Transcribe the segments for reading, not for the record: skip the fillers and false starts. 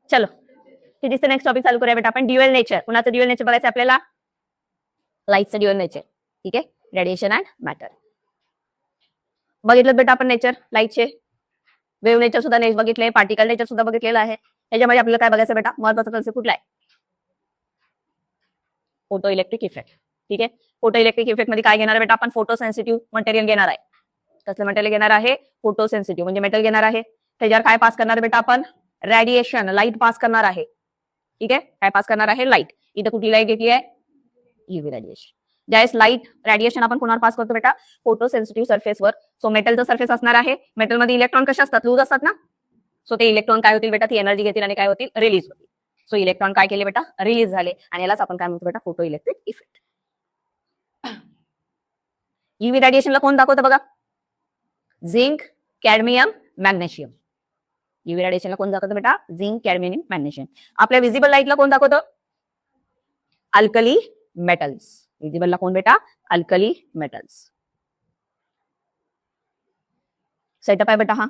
चलो फिजिक्सचा next topic चालू करूया बेटा आपण. Dual nature. कुणाचं ड्युअल नेचर बघायचं आपल्याला? लाईटचं ड्युअल नेचर. ठीक आहे, रेडिएशन अँड मॅटर. बघितलं बेटा आपण नेचर लाईटचे. वेव्ह नेचर सुद्धा बघितले, पार्टिकल नेचर सुद्धा बघितलेलं आहे. त्याच्यामध्ये आपल्याला काय बघायचं बेटा? महत्वाचा कन्सेप्ट कुठला आहे? Photo electric effect. ठीक आहे, फोटो इलेक्ट्रिक इफेक्ट मध्ये काय घेणार आहे बेटा आपण? फोटो सेन्सिटिव्ह मटेरियल घेणार आहे. कसलं मटेरियल घेणार आहे? फोटो सेन्सिटिव्ह म्हणजे मेटल घेणार आहे. त्याच्यावर काय पास करणार बेटा आपण? रेडिएशन, लाईट पास करणार आहे. ठीक आहे, काय पास करणार आहे? लाईट. इथं कुठली लाईट घेतली आहे? UV radiation. ज्यावेळेस लाईट रेडिएशन आपण कोणावर पास करतो बेटा? फोटो सेन्सिटिव्ह सरफेसवर. सो मेटलचं सरफेस असणार आहे. मेटलमध्ये इलेक्ट्रॉन कसे असतात? लूज असतात ना. सो ते इलेक्ट्रॉन काय होतील बेटा? ती एनर्जी घेतील आणि काय होतील? रिलीज होतील. सो इलेक्ट्रॉन काय केले बेटा? रिलीज झाले आणि यालाच आपण काय म्हणतो बेटा? Photo electric effect. युव्ही रेडिएशनला कोण दाखवतं बघा? Zinc, cadmium, magnesium. युव्ही रेडिएशनला कोण दाखवतं बेटा? Zinc, cadmium, magnesium. आपल्या विजिबल लाईटला कोण दाखवतं? Alkali metals. विजिबलला कोण बेटा? Alkali metals. सेटअप आहे बेटा हा.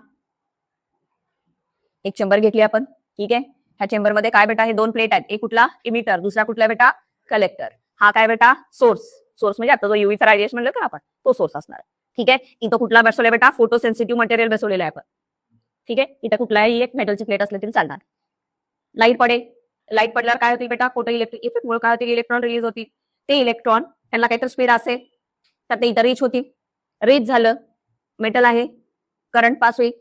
एक चेंबर घेतली आपण. ठीक आहे, ह्या चेंबर मध्ये काय बेटा? हे दोन प्लेट आहेत. एक कुठला? इमिटर. दुसरा कुठला बेटा? कलेक्टर. हा काय बेटा? सोर्स. सोर्स म्हणजे आता जो युव्हीचा रेडिएशन म्हणलं का आपण, तो सोर्स असणार आहे. ठीक आहे, इथं कुठला बसवलाय बेटा? फोटो सेन्सिटिव्ह मटेरियल बसवलेलं आहे आपण. ठीक आहे, इथं कुठलाही एक मेटलची प्लेट असली तरी चालणार. लाईट पडेल. लाईट पडल्यावर काय होतील बेटा? फोटो इलेक्ट्रिक इफेक्ट मुळे काय होतील? इलेक्ट्रॉन रिलीज होतील. ते इलेक्ट्रॉन त्यांना काहीतरी स्पीड असेल तर ते इथं रीच होतील. रीच झालं, मेटल आहे, करंट पास होईल.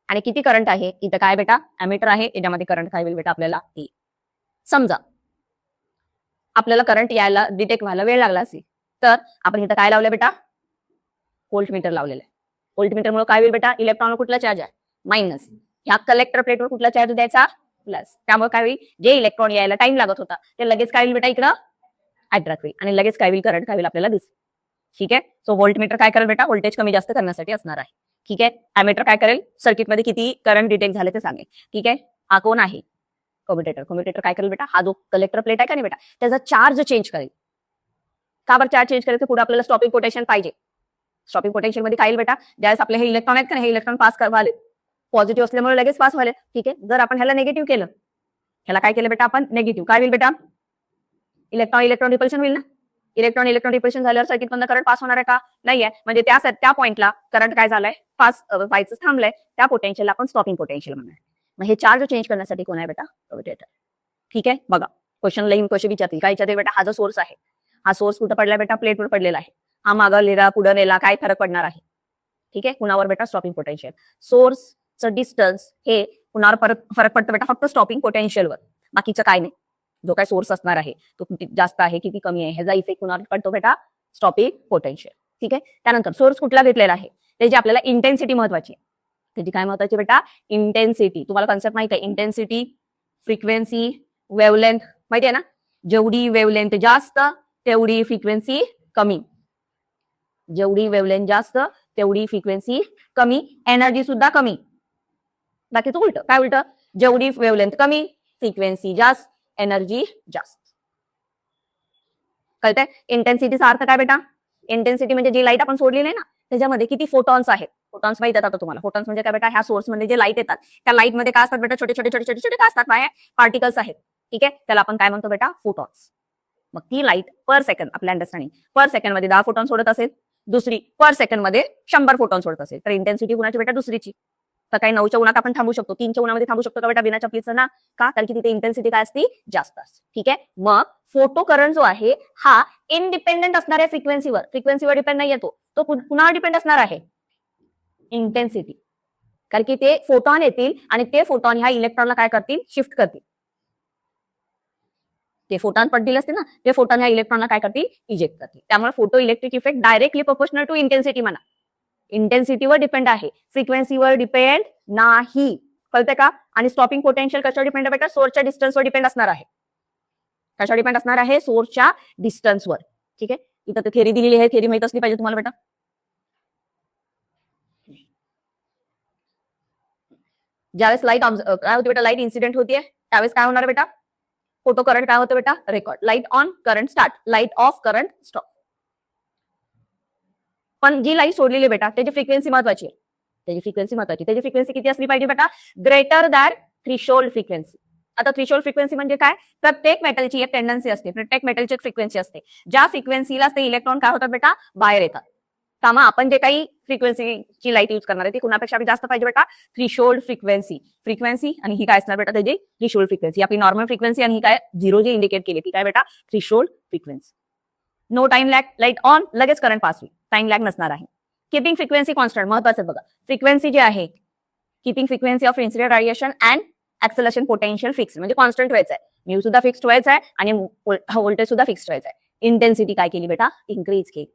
आणि किती करंट आहे? इथं काय बेटा? अॅमीटर आहे, याच्यामध्ये करंट काय होईल बेटा आपल्याला? समजा आपल्याला करंट यायला डिटेक्ट व्हायला वेळ लागला असेल तर आपण इथं काय लावलं बेटा? व्होल्टमीटर लावलेलं आहे. व्होल्टमीटरमुळे काय होईल बेटा? इलेक्ट्रॉन कुठला चार्ज आहे? मायनस. ह्या कलेक्टर प्लेटवर कुठला चार्ज द्यायचा? प्लस. त्यामुळे काय होईल? जे इलेक्ट्रॉन यायला टाइम लागत होता ते लगेच काय होईल बेटा? इकडं अट्रॅक्ट होईल आणि लगेच काय होईल? करंट काय होईल आपल्याला दिसेल. ठीक आहे, सो व्होल्टमीटर काय करेल बेटा? व्होल्टेज कमी जास्त करण्यासाठी असणार आहे. ठीक आहे, अॅमीटर काय करेल? सर्किटमध्ये किती करंट डिटेक्ट झाले ते सांगेल. ठीक आहे, हा कोण आहे? कम्युटेटर. कम्युटेटर काय करेल बेटा? हा जो कलेक्टर प्लेट आहे का नाही बेटा, त्याचा चार्ज चेंज करेल. का बरं चार्ज चेंज करेल? तर पुढे आपल्याला स्टॉपिंग पोटेन्शियल पाहिजे. स्टॉपिंग पोटेन्शियल मध्ये काय येईल बेटा? ज्यावेळेस आपले हे इलेक्ट्रॉन आहेत का नाही, हे इलेक्ट्रॉन पास व्हाले, पॉझिटिव्ह असल्यामुळे लगेच पास व्हाले. ठीक आहे, जर आपण ह्याला निगेटिव्ह केलं, ह्याला काय केलं बेटा आपण? निगेटिव्ह. काय होईल बेटा? इलेक्ट्रॉन इलेक्ट्रॉन रिपल्शन होईल ना. इलेक्ट्रॉन इलेक्ट्रॉन रिपल्शन झाल्यावर सर्किट मधून करंट पास होणार आहे का? नाहीये. म्हणजे त्या पॉइंटला करंट काय झालाय? पास व्हायचं थांबलंय. त्या पोटेन्शियलला आपण स्टॉपिंग पोटेन्शियल म्हणणार. मग हे चार्ज चेंज करण्यासाठी कोण आहे बेटा? कम्युटेटर. ठीक आहे, बघा क्वेश्चन लाईन कशी विचारतील. काय विचारतील बेटा? हा जो सोर्स आहे, हा सोर्स कुठं पडलाय बेटा? प्लेटवर पडलेला आहे. हा मागं लिहिला, पुढे नेला, काय फरक पडणार आहे? ठीक आहे, कुणावर बेटा? Stopping potential. सोर्सचं डिस्टन्स हे कुणावर फरक पडतो बेटा? फक्त स्टॉपिंग पोटेन्शियलवर, बाकीचं काय नाही. जो काय सोर्स असणार आहे तो किती जास्त आहे, किती कमी आहे, ह्याचा इफेक्ट कुणावर पडतो बेटा? Stopping potential. ठीक आहे, त्यानंतर सोर्स कुठला घेतलेला आहे त्याची आपल्याला इंटेन्सिटी महत्वाची आहे. त्याची काय महत्वाची बेटा? इंटेन्सिटी. तुम्हाला कन्सेप्ट माहिती आहे? इंटेन्सिटी, फ्रिक्वेन्सी, वेव्हलेंथ माहिती आहे ना. जेवढी वेव्हलेंथ जास्त तेवढी फ्रिक्वेन्सी कमी. जेवढी वेव्हलेंथ जास्त तेवढी फ्रिक्वेन्सी कमी, एनर्जी सुद्धा कमी. बाकीचं उलट. काय उलट? जेवढी वेव्हलेंथ कमी, फ्रिक्वेन्सी जास्त, एनर्जी जास्त. कळतंय? इंटेन्सिटीचा अर्थ काय बेटा? इंटेन्सिटी म्हणजे जी लाईट आपण सोडलेली आहे ना त्याच्यामध्ये किती फोटॉन्स आहेत. फोटॉन्स माहित आहेत आता तुम्हाला. फोटॉन्स म्हणजे काय बेटा? ह्या सोर्स मध्ये जे लाईट येतात त्या लाईट मध्ये काय असतात बेटा? छोटे छोटे छोटे छोटे छोटे काय असतात? काय? पार्टिकल्स आहेत. ठीक आहे, त्याला आपण काय म्हणतो बेटा? फोटॉन्स. मग ती लाईट पर सेकंड, आपल्या अंडरस्टँडिंग, पर सेकंड मध्ये 10 फोटॉन सोडत असेल, दुसरी पर सेकंड मध्ये 100 फोटॉन सोडत असेल, तर इंटेन्सिटी कुणाची बेटा? दुसरीची. सकाळी 9च्या उन्हात आपण थांबू शकतो, 3च्या उन्हामध्ये थांबू शकतो का बेटा बिना चपलीचं? ना. का? कारण की तिथे इंटेन्सिटी काय असते? जास्त असते. ठीक आहे, मग फोटो करंट जो आहे हा इनडिपेंडंट असणार आहे फ्रिक्वेन्सीवर. फ्रिक्वेन्सीवर डिपेंड नाही येतो तो कुणावर डिपेंड असणार आहे? इंटेन्सिटी. कारण की ते फोटॉन येतील आणि ते फोटॉन ह्या इलेक्ट्रॉनला काय करतील? शिफ्ट करतील. ते फोटॉन पडतील असते ना, ते फोटॉन ह्या इलेक्ट्रॉनला काय करतील? इजेक्ट करतील. त्यामुळे photoelectric effect directly proportional to intensity म्हणा. इंटेन्सिटीवर डिपेंड आहे, फ्रिक्वेन्सीवर डिपेंड नाही. कळतंय का? आणि स्टॉपिंग पोटेन्शियल कशावर डिपेंड आहे बेटा? सोर्सच्या डिस्टन्सवर डिपेंड असणार आहे. कशावर डिपेंड असणार आहे? सोर्सच्या डिस्टन्सवर. ठीक आहे, इथं थेरी दिलेली आहे, थेरी माहित असली पाहिजे तुम्हाला बेटा. ज्यावेळेस लाईट काय होती बेटा? लाईट इन्सिडेंट होतीये त्यावेळेस काय होणार बेटा? फोटो करंट काय होतं बेटा? Record. Light on, current start, light of, current stop. पण जी लाईट सोडलेली बेटा त्याची फ्रिक्वेन्सी महत्वाची आहे. त्याची फ्रिक्वेन्सी महत्वाची. त्याची फ्रिक्वेन्सी किती असली पाहिजे बेटा? Greater than threshold frequency. आता थ्रेशोल्ड फ्रिक्वेन्सी म्हणजे काय? प्रत्येक मेटलची एक टेंडन्सी असते, प्रत्येक मेटलची एक फ्रिक्वेन्सी असते. ज्या फ्रिक्वेन्सीला ते इलेक्ट्रॉन काय होतात बेटा? बाहेर येतात. का मग आपण जे काही फ्रिक्वेन्सीची लाईट यूज करणार आहे ती कुणापेक्षा जास्त पाहिजे बेटा? थ्रेशोल्ड फ्रिक्वेन्सी आणि ही काय असणार बेटा? त्याची थ्रेशोल्ड फ्रिक्वेन्सी. आपली नॉर्मल फ्रिक्वेन्सी आणि ही काय 0 जे इंडिकेट केली ती काय बेटा? Threshold frequency. No time lag, light on, लगेच करंट पास होईल, टाइम लॅग नसणार आहे. किपिंग फ्रिक्वेन्सी कॉन्स्टंट, महत्वाचं बघा. फ्रिक्वेन्सी जी आहे, keeping frequency of incident radiation and acceleration potential fix, म्हणजे कॉन्स्टंट ठेवायचं आहे. म्यू सुद्धा फिक्स ठेवायचा आहे आणि व्होल्टेज सुद्धा फिक्स ठेवायचा आहे. इंटेन्सिटी काय केली बेटा? इन्क्रीज केली.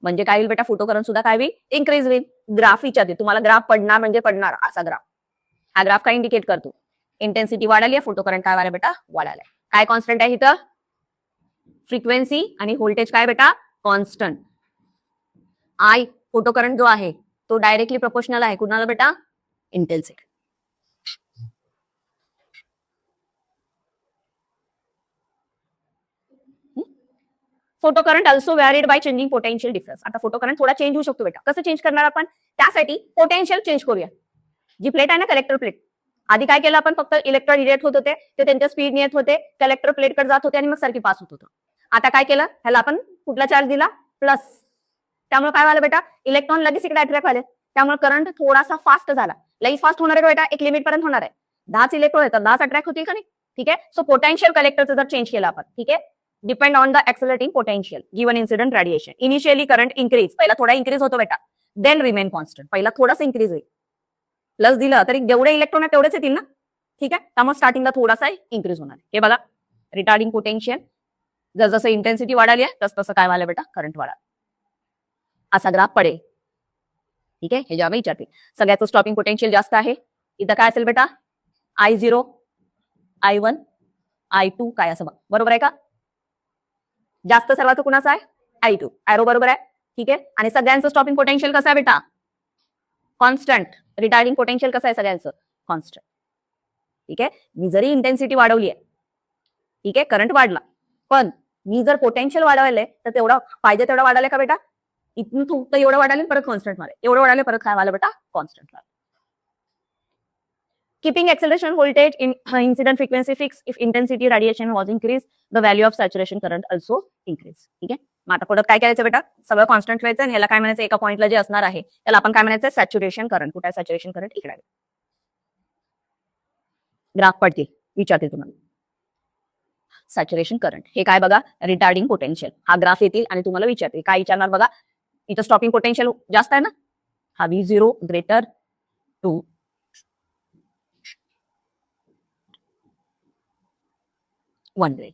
म्हणजे काय होईल बेटा? फोटो करंट सुद्धा काय होईल? इन्क्रीज होईल. ग्राफ विचारते तुम्हाला, ग्राफ पडणार म्हणजे पडणार असा ग्राफ. हा ग्राफ काय इंडिकेट करतो? इंटेन्सिटी वाढाली आहे, फोटो करंट काय वाढाय बेटा? वाढालाय. काय कॉन्स्टंट आहे इथं? फ्रिक्वेन्सी आणि व्होल्टेज काय बेटा? कॉन्स्टंट. आय फोटो करंट जो आहे तो डायरेक्टली प्रोपोर्शनल आहे कुणाला बेटा? Intensity. Photo current also व्हॅरिड by changing potential difference. आता फोटो करंट थोडा चेंज होऊ शकतो बेटा. कसं चेंज करणार आपण? त्यासाठी पोटेन्शियल चेंज करूया. जी प्लेट आहे ना, कलेक्टर प्लेट, आधी काय केलं आपण? फक्त इलेक्ट्रॉन रिएक्ट होत होते, ते त्यांच्या स्पीड येत होते, कलेक्टर प्लेटकडे जात होते आणि मग सारखी पास होत होतं. आता काय केलं? ह्याला आपण कुठला चार्ज दिला? प्लस. त्यामुळे काय झालं बेटा? इलेक्ट्रॉन लगेच इकडे अट्रॅक्ट झाले, त्यामुळे करंट थोडासा फास्ट झाला. लगेच फास्ट होणार आहे बेटा? एक लिमिट पर्यंत होणार आहे. 10 इलेक्ट्रॉन येतात, 10 अट्रॅक्ट होतील का नाही? ठीक आहे. सो पोटेन्शियल कलेक्टरचं जर चेंज केलं आपण, ठीक आहे, depend on the accelerating potential given incident radiation. Initially current increase, पहिला थोडा इन्क्रीज होतो बेटा, देन रिमेन कॉन्स्टंट. पहिला थोडासा इन्क्रीज होईल, प्लस दिलं तरी जेवढे इलेक्ट्रॉन आहेत तेवढेच येतील ना, ठीक आहे. त्यामुळे स्टार्टिंगला थोडासा इन्क्रीज होणार. हे बघा, रिटार्डिंग पोटेन्शियल, जसं इंटेन्सिटी वाढाली आहे तसं काय व्हायला बेटा? करंट वाढा, असा ग्राफ पडेल. ठीक आहे. हे जेव्हा विचारते सगळ्याचं स्टॉपिंग पोटेन्शियल जास्त आहे, इथं काय असेल बेटा? I0, I1, I2 काय असं बरोबर आहे का? जास्त सर्वात कुणाचा आहे? I2, एरो बरोबर आहे. ठीक आहे. आणि सगळ्यांचं स्टॉपिंग पोटेन्शियल कसं आहे बेटा? कॉन्स्टंट. रिटार्डिंग पोटेन्शियल कसं आहे सगळ्यांचं? कॉन्स्टंट. ठीक आहे. मी जरी इंटेन्सिटी वाढवली आहे, ठीक आहे, करंट वाढला, पण मी जर पोटेन्शियल वाढवलंय तर तेवढा पाहिजे तेवढा वाढायला का बेटा? इथून फक्त एवढं वाढाले परत कॉन्स्टंट मारे, एवढं वाढाले परत काय व्हायला बेटा? कॉन्स्टंट मारे. Keeping acceleration voltage in incident frequency fixed, if intensity radiation was increased, the value of saturation current also increase. ठीक आहे. मग आता पुढे काय करायचं बेटा? सगळं कॉन्स्टंट ठेवायचं आणि ह्याला काय म्हणायचं? एका पॉइंटला जे असणार आहे त्याला आपण काय म्हणायचं? Saturation current. कुठे आहे सॅच्युरेशन करंट? इकडे. ग्राफ पडतील, विचारते तुम्हाला. सॅच्युरेशन करंट हे काय बघा? Retarding potential. हा ग्राफ येतील आणि तुम्हाला विचारते काय विचारणार बघा? इथं स्टॉपिंग पोटेन्शियल जास्त आहे ना, हा V0 ग्रेटर टू 100.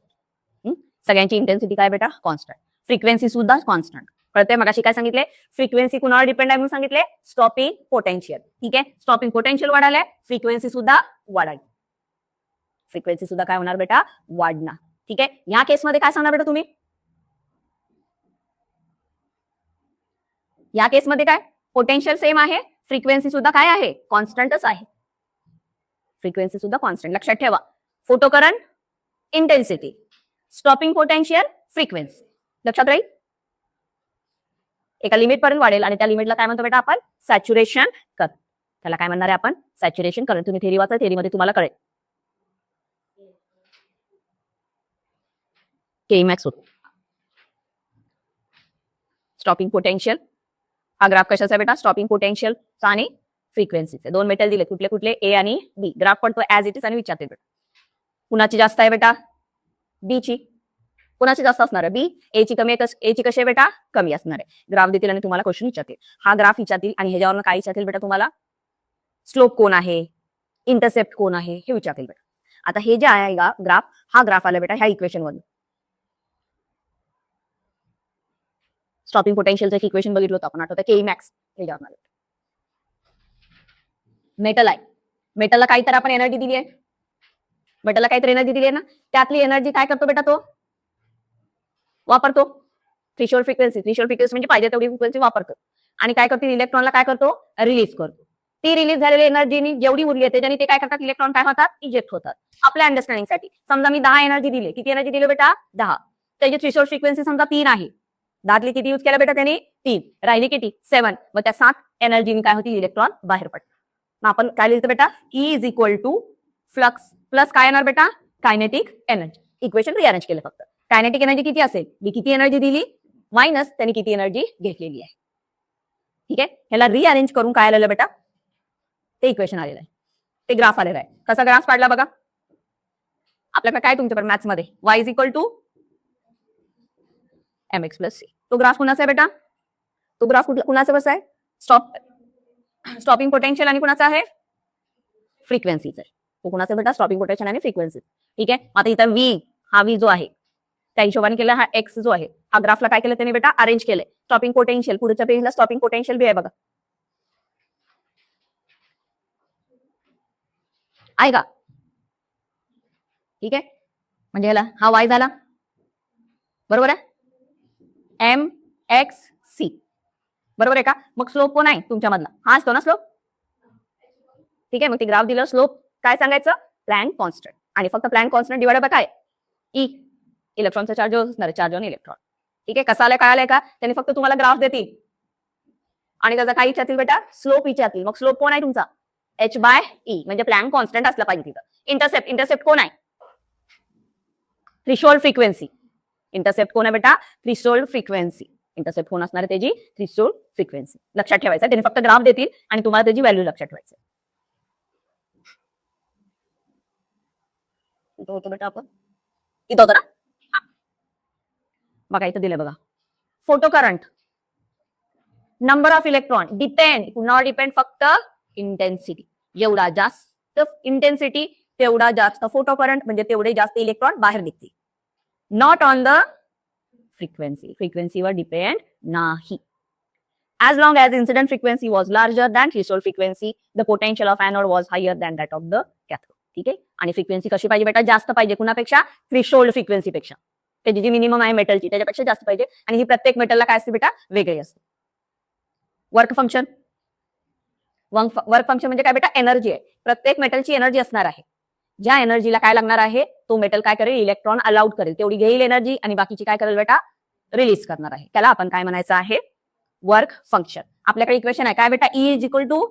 सगळ्यांची इंटेन्सिटी काय बेटा? कॉन्स्टंट. फ्रिक्वेन्सी सुद्धा कॉन्स्टंट. कळतंय? मगाशी काय सांगितले? फ्रिक्वेन्सी कुणावर डिपेंड आहे म्हणून सांगितले? Stopping potential. ठीक आहे. स्टॉपिंग पोटेन्शियल वाढायला, फ्रिक्वेन्सी सुद्धा वाढाली. फ्रिक्वेन्सी सुद्धा काय होणार बेटा? वाढणार. ठीक आहे. या केसमध्ये काय सांगणार बेटा तुम्ही? या केसमध्ये काय? पोटेन्शियल सेम आहे, फ्रिक्वेन्सी सुद्धा काय आहे? कॉन्स्टंटच आहे. फ्रिक्वेन्सी सुद्धा कॉन्स्टंट. लक्षात ठेवा, photo current intensity, stopping potential, frequency. लक्षात राहील? एका लिमिट पर्यंत वाढेल आणि त्या लिमिटला काय म्हणतो बेटा आपण? Saturation current. त्याला काय म्हणणार आहे आपण? Saturation current. तुम्ही थेरी वाचा, थेरीमध्ये तुम्हाला कळेल. केमॅक्स होतो. स्टॉपिंग पोटेन्शियल, हा ग्राफ कशाचा बेटा? स्टॉपिंग पोटेन्शियलचा आणि फ्रिक्वेन्सीचे. दोन मेटल दिले, कुठले कुठले? ए आणि बी. ग्राफ पडतो ऍज इट इज आणि विचारते बेटा कुणाची जास्त आहे बेटा? बी ची. कुणाची जास्त असणार आहे? बी. ए ची कमी आहे, ए ची कशी आहे बेटा? कमी असणार आहे. ग्राफ देतील आणि तुम्हाला क्वेश्चन विचारतील. हा ग्राफ विचारतील आणि ह्याच्यावरून काय विचारतील बेटा तुम्हाला? स्लोप कोण आहे, इंटरसेप्ट कोण आहे हे विचारतील बेटा. आता हे जे आहे ग्राफ, हा ग्राफ आला बेटा ह्या इक्वेशन वरून. स्टॉपिंग पोटेन्शियलचं एक इक्वेशन बघितलं होतं आपण, आठवतं? के मॅक्स. हे जाणार. मेटल आहे, मेटलला काहीतरी आपण एनर्जी दिली आहे, मेटलला काहीतरी एनर्जी दिली आहे ना, त्यातली एनर्जी काय करतो बेटा? तो वापरतो. Threshold frequency. थ्रेशोल्ड फ्रिक्वेन्सी म्हणजे पाहिजे तेवढी फ्रिक्वेन्सी वापरतो आणि काय करतो? इलेक्ट्रॉनला काय करतो? रिलीज करतो. ती रिलीज झालेली एनर्जीनी जेवढी उरली आहे त्याच्याने ते काय करतात? इलेक्ट्रॉन काय होतात? इजेक्ट होतात. आपल्या अंडरस्टँडिंगसाठी समजा मी 10 एनर्जी दिली. किती एनर्जी दिली बेटा? 10. त्याची थ्रेशोल्ड फ्रिक्वेन्सी समजा 3 आहे. 10तली किती यूज केला बेटा त्याने? 3. राहिली किती? 7. मग त्या 7 एनर्जीनी काय होती? इलेक्ट्रॉन बाहेर पडतात. मग आपण काय लिहितो बेटा? E is equal to flux plus काय येणार बेटा, कायनेटिक एनर्जी. इक्वेशन रिअरेंज केलं फक्त. कायनेटिक एनर्जी किती असेल, मी किती एनर्जी दिली मायनस त्यांनी किती एनर्जी घेतलेली आहे. ठीक आहे, ह्याला रिअरेंज करून काय आलेलं बेटा, ते इक्वेशन आलेलं आहे, ते ग्राफ आलेलं आहे. कसा ग्राफ काढला बघा, आपल्याकडे काय तुमच्याकडे मॅथ्स मध्ये y is equal to mx plus C. तो ग्राफ कुणाचा आहे बेटा, तो ग्राफ कुणाचा बसा आहे, स्टॉपिंग पोटेन्शियल आणि कुणाचा आहे, फ्रिक्वेन्सीचा आहे. तो कुणाचा बेटा, स्टॉपिंग पोटेन्शियल आणि फ्रिक्वेन्सी. ठीक आहे, आता इथं v, हा v जो आहे त्या हिशोबाने केला, हा x जो आहे हा ग्राफला काय केलं त्याने बेटा, अरेंज केलंय. स्टॉपिंग पोटेन्शियल पुढच्या पेजला स्टॉपिंग पोटेन्शियल बी आहे बघा, आहे का. ठीक आहे, म्हणजे ह्याला हा y झाला, बरोबर आहे, एम एक्स सी, बरोबर आहे का. मग स्लोप कोण आहे तुमच्या मधला, हा असतो ना स्लोप. ठीक आहे, मग ते ग्राफ दिलं, स्लोप काय सांगायचं, प्लॅंक कॉन्स्टंट, आणि फक्त प्लॅंक कॉन्स्टंट डिवाइड बाय काय, ई, इलेक्ट्रॉनचा चार्ज असणार, चार्ज ऑन इलेक्ट्रॉन. ठीक आहे, कसा आलाय काय आलाय का, त्यांनी फक्त तुम्हाला ग्राफ देतील आणि त्याचा काय विचारतील बेटा, स्लोप विचारतील. मग स्लोप कोण आहे तुमचा, एच बाय ई, म्हणजे प्लॅंक कॉन्स्टंट असला पाहिजे तिथं. इंटरसेप्ट, इंटरसेप्ट कोण आहे, थ्रेशोल्ड फ्रिक्वेन्सी. इंटरसेप्ट कोण आहे बेटा, थ्रेशोल्ड फ्रिक्वेन्सी. इंटरसेप्ट कोण असणार आहे, त्याची थ्रेशोल्ड फ्रिक्वेन्सी लक्षात ठेवायचं. त्यांनी फक्त ग्राफ देतील आणि तुम्हाला त्याची व्हॅल्यू लक्षात ठेवायचं. इथं होतो बेटा आपण, इथं होतं ना, बघा इथं दिलं बघा, photo current, number of electron depend, पुन्हा डिपेंड फक्त इंटेन्सिटी. जेवढा जास्त इंटेन्सिटी तेवढा जास्त फोटो करंट, म्हणजे तेवढे जास्त इलेक्ट्रॉन बाहेर निघतील. नॉट ऑन द फ्रिक्वेन्सी, फ्रिक्वेन्सीवर डिपेंड नाही. As long as incident frequency was larger than threshold frequency, the potential of anode was higher than that of the cathode. ठीक आहे, आणि फ्रिक्वेन्सी कशी पाहिजे बेटा, जास्त पाहिजे कुणापेक्षा, थ्रेशोल्ड फ्रिक्वेन्सी पेक्षा. त्याची जी मिनिमम आहे मेटलची त्याच्यापेक्षा जास्त पाहिजे, आणि ही प्रत्येक मेटलला काय असते बेटा, वेगळी असते. वर्क फंक्शन, वर्क फंक्शन म्हणजे काय बेटा, एनर्जी आहे. प्रत्येक मेटलची एनर्जी असणार आहे. ज्या एनर्जीला काय लागणार आहे, तो मेटल काय करेल, इलेक्ट्रॉन अलाउड करेल तेवढी घेईल एनर्जी, आणि बाकीची काय करेल बेटा, रिलीज करणार आहे. त्याला आपण काय म्हणायचं आहे, वर्क फंक्शन. आपल्याकडे इक्वेशन आहे काय बेटा, E is equal to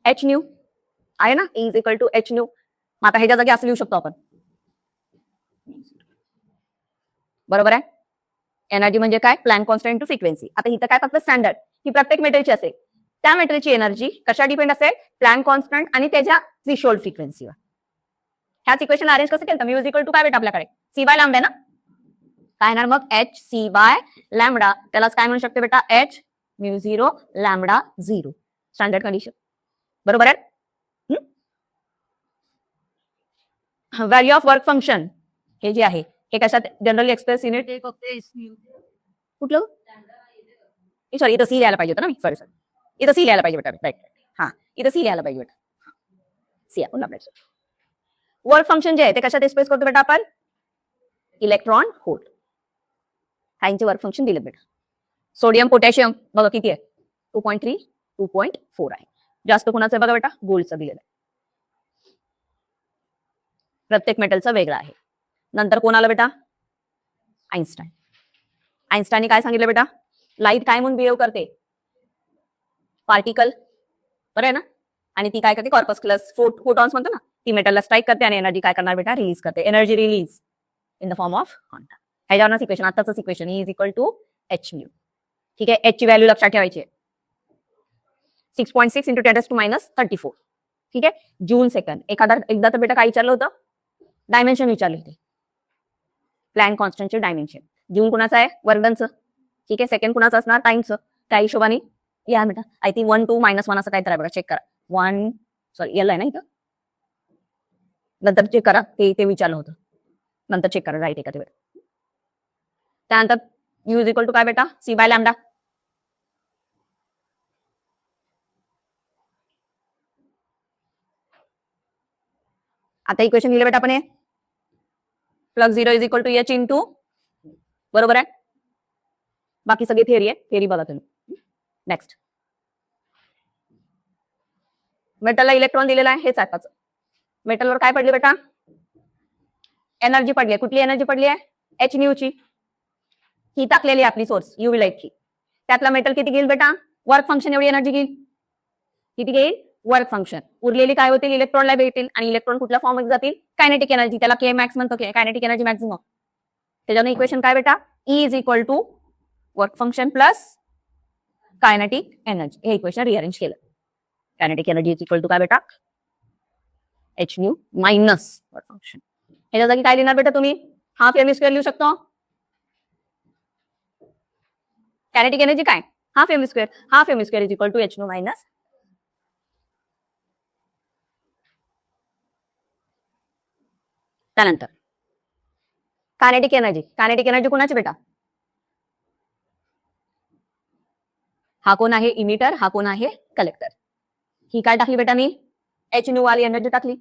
H nu आहे ना, E is equal to H nu. मग आता ह्याच्या जागी असं लिहू शकतो आपण, बरोबर आहे. एनर्जी म्हणजे काय, प्लॅंक कॉन्स्टंट टू फ्रिक्वेन्सी. आता इथं काय फक्त स्टँडर्ड, ही प्रत्येक मेटलची असेल, त्या मेटलची एनर्जी कशा डिपेंड असेल, प्लॅंक कॉन्स्टंट आणि त्याच्या थ्रेशोल्ड फ्रिक्वेन्सीवर. ह्याच इक्वेशन अरेंज कसं केलं, म्यू इज इक्वल टू काय बेटा, आपल्याकडे सी बाय लॅम्बडा ना, काय येणार मग, एच सी बाय लॅम्बडा. त्यालाच काय म्हणू शकते बेटा, H mu zero lambda zero, standard condition, बरोबर आहे. व्हॅल्यू ऑफ वर्क फंक्शन हे जे आहे हे कशात जनरली एक्सप्रेस युनिट, कुठलं, सॉरी इथं सी लिहायला पाहिजे होतं ना मी, सॉरी इथं सी लिहायला पाहिजे बेटा, राईट, हा इथं सी लिहायला पाहिजे बेटा, सी आपण आपल्याला. वर्क फंक्शन जे आहे ते कशात एक्सप्रेस करतो बेटा आपण, इलेक्ट्रॉन होल्ड. काहींचे वर्क फंक्शन दिले बेटा. सोडियम पोटॅशियम बघा किती आहे, 2.3 2.4 आहे. जास्त कोणाचं आहे बघा बेटा, गोल्डचं दिलेलं आहे. प्रत्येक मेटलचा वेगळा आहे. नंतर कोण आलं बेटा, आइन्स्टाईन. आइन्स्टाईनने काय सांगितलं बेटा, लाईट काय म्हणून बिहेव करते, पार्टिकल, बरं आहे ना, आणि ती काय करते, कॉर्पस्क्युलस फोटॉन्स म्हणतो ना, ती मेटलला स्ट्राईक करते आणि एनर्जी काय करणार बेटा, रिलीज करते. Energy release in the form of quanta. ह्याच्यावरच इक्वेशन, आताच equation E is equal to H mu. ठीक आहे, एच ची व्हॅल्यू लक्षात ठेवायची आहे, 6.6 इंटू 10⁻34. ठीक आहे, जूल सेकंड. एकदा तर बेटा काय विचारलं होतं, डायमेन्शन विचारले होते, प्लॅंक कॉन्स्टंटचे डायमेन्शन. जूल कुणाचं आहे, वर्गनचं. ठीक आहे, सेकंड कुणाचं असणार, टाइमचं. त्या हिशोबाने या बेटा, आय थिंक 1 2 -1 असं काय तर आहे बघा, चेक करा. 1 सॉरी एल आहे ना इथं, नंतर चेक करा, ते विचारलं होतं, नंतर चेक करा राईट आहे का ते. त्यानंतर यू इज इक्वल टू काय बेटा, सी बाय लॅम्बडा. आता इक्वेशन लिहिलं बेटा आपण हे, flux 0 is equal to H into, बरोबर आहे. बाकी सगळी थिअरी आहे, थिअरी बघा तुम्ही. नेक्स्ट, मेटलला इलेक्ट्रॉन दिलेला आहे, हेच आताच. मेटलवर काय पडली बेटा, एनर्जी पडली आहे. कुठली एनर्जी पडली आहे, एच न्यूची. ही टाकलेली आपली सोर्स युव्ही लाईटची. त्यातला मेटल किती घेईल बेटा, वर्क फंक्शन एवढी एनर्जी घेईल. किती घेईल, वर्क फंक्शन. उरलेली काय होतील? इलेक्ट्रॉनला भेटेल आणि इलेक्ट्रॉन कुठल्या फॉर्म मध्ये जातील? Kinetic energy. त्याला के मॅक्स म्हणतो, कायनेटिक एनर्जी मॅक्सिमम. त्याच्यानं इक्वेशन काय बेटा? E is equal to work function plus kinetic energy. हे इक्वेशन रिअरेंज केलं. Kinetic energy is equal to काय बेटा? H nu minus work function. ह्याच्या जागी काय लिहिणार बेटा तुम्ही? हाफ एम स्क्वेअर लिहू शकतो. कायनेटिक एनर्जी काय? Half m square. Half m square is equal to H nu minus. त्यानंतर कायनेटिक एनर्जी. कायनेटिक एनर्जी कोणाची बेटा? हा कोण आहे? इमिटर. हा कोण आहे? कलेक्टर. ही काय टाकली बेटा मी? एच न्यू वाली एनर्जी टाकली.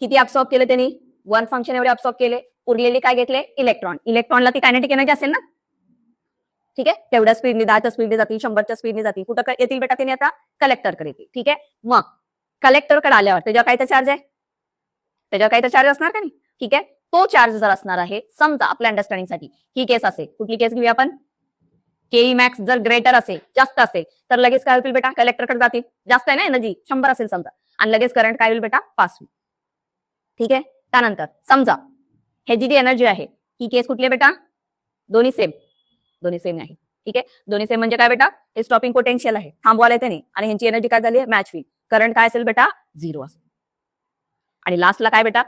किती अब्सॉर्ब केले त्यांनी? वन फंक्शन एवढे अब्सॉर्ब केले. उरलेले काय घेतले? इलेक्ट्रॉन. इलेक्ट्रॉनला ती कायनेटिक एनर्जी असेल ना, ठीक आहे. तेवढ्या स्पीडने 10च्या स्पीडने जातील, 100च्या स्पीडने जातील. कुठं येतील बेटा? त्यांनी आता कलेक्टरकडे येतील. ठीक आहे. मग कलेक्टरकडे आल्यावर त्याच्यावर काय तर चार्ज आहे? त्याच्यावर काय तर चार्ज असणार का नाही? ठीक आहे. तो चार्ज जर असणार आहे, समजा आपल्या अंडरस्टँडिंगसाठी ही केस असेल. कुठली केस घेऊया आपण? के मॅक्स जर ग्रेटर असेल, जास्त असेल, तर लगेच काय होतील बेटा? कलेक्टरकडे जातील. जास्त आहे ना एनर्जी, 100 असेल समजा, आणि लगेच करंट काय होईल बेटा? पास होईल. ठीक आहे. त्यानंतर समजा ह्याची जी एनर्जी आहे ही केस कुठली आहे बेटा? दोन्ही सेम. दोन्ही सेम आहे. ठीक आहे. दोन्ही सेम म्हणजे काय बेटा? हे स्टॉपिंग पोटेन्शियल आहे, थांबवायला त्याने, आणि ह्यांची एनर्जी काय झाली? मॅच होईल. करंट काय असेल बेटा? 0 असेल. आणि लास्टला काय बेटा?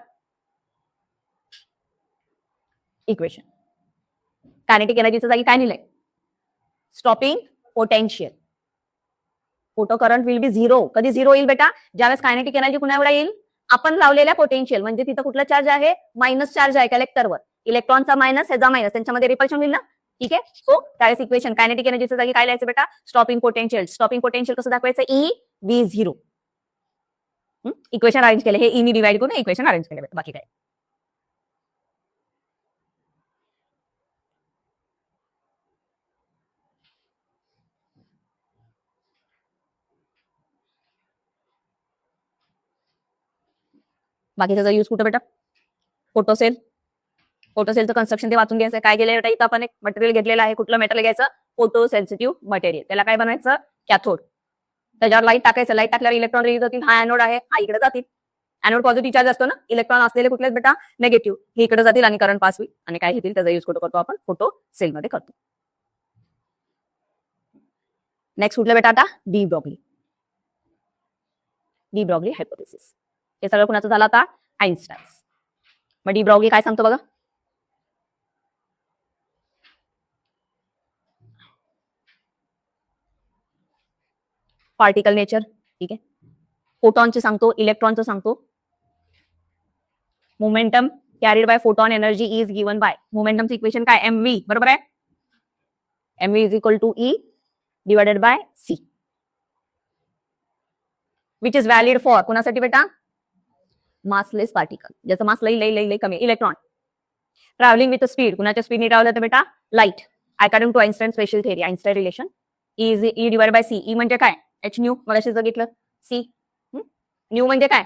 इक्वेशन. कायनेटिक एनर्जीच्या जागी काय लिहिलंय? Stopping potential. Photo current will be 0. कधी 0 येईल बेटा? ज्यावेळेस कायनेटिक एनर्जी कुणा एवढा येईल? आपण लावलेल्या पोटेन्शियल, म्हणजे तिथं कुठला चार्ज आहे? मायनस चार्ज आहे कलेक्टरवर. इलेक्ट्रॉनचा मायनस, ह्याचा मायनस, त्यांच्यामध्ये रिपल्शन होईल ना. ठीक आहे. सो त्यावेळेस इक्वेशन कायनेटिक एनर्जीच्या जागी काय लिहायचं बेटा? Stopping potential. स्टॉपिंग पोटेन्शियल कसं दाखवायचं? E V 0. इक्वेशन अरेंज केले. हे ई नी डिवाइड करून इक्वेशन अरेंज केले बेटा. बाकी काय? बाकीचा यूज कुठं बेटा? फोटोसेल. फोटोसेलचं कन्स्ट्रक्शन ते वाचून घ्यायचं. काय केलं बेटा? इथं आपण एक मटेरियल घेतलेलं आहे. कुठलं मटेरियल घ्यायचं? Photo sensitive material. त्याला काय बनवायचं? कॅथोड. त्याच्यावर लाईट टाकायचं. लाईट टाकल्यावर इलेक्ट्रॉन रिलीज होतील. हा एनोड आहे, हा इकडे जातील. एनोड पॉझिटिव्ह चार्ज असतो ना, इलेक्ट्रॉन असलेले कुठले बेटा? नेगेटिव्ह. हे इकडे जातील आणि करंट पास होईल. आणि काय घेतील? त्याचा यूज कुठं करतो आपण? फोटो सेलमध्ये करतो. नेक्स्ट कुठलं बेटा? आता de Broglie. De Broglie hypothesis. हे सगळं कुणाचं झालं आता? आइन्स्टाईन. मग डी ब्रॉगली काय सांगतो बघा? Particle nature. ठीक आहे. फोटॉनचे सांगतो, इलेक्ट्रॉनचं सांगतो. Momentum carried by photon energy is given by. मोमेंटमचं इक्वेशन काय? M V. बरोबर आहे. M V is equal to E divided by C, which is valid for कुणासाठी बेटा? मासलेस पार्टिकल, ज्याचं मास लई लई लई लई कमी. Electron travelling with speed. कुणाच्या स्पीडने ट्रॅव्हल होतं बेटा? Light. According to Einstein special theory, Einstein relation, is E divide by c. E म्हणजे काय? H nu. मला बघितलं. सी न्यू म्हणजे काय?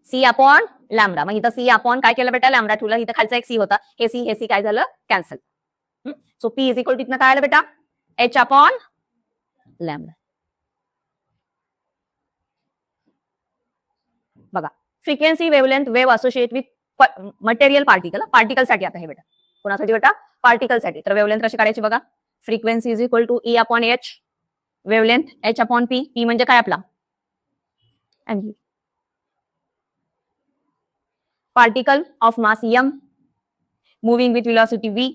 C upon lambda. मग इथं सी अपॉन काय केलं बेटा? लॅमडा ठेवला. इथं खालचा एक सी होता, हे सी काय झालं? Cancel. So P is equal to इथनं काय आलं बेटा? H upon lambda. बघा, frequency wavelength wave associate with material particle. Particle साठी आता हे बेटा कोणासाठी बेटा? पार्टिकल साठी. तर वेवलेंथ कशी काढायची बघा? Frequency is equal to E upon h, wavelength h upon p. P म्हणजे काय आपला? M. Particle of mass m moving with velocity v.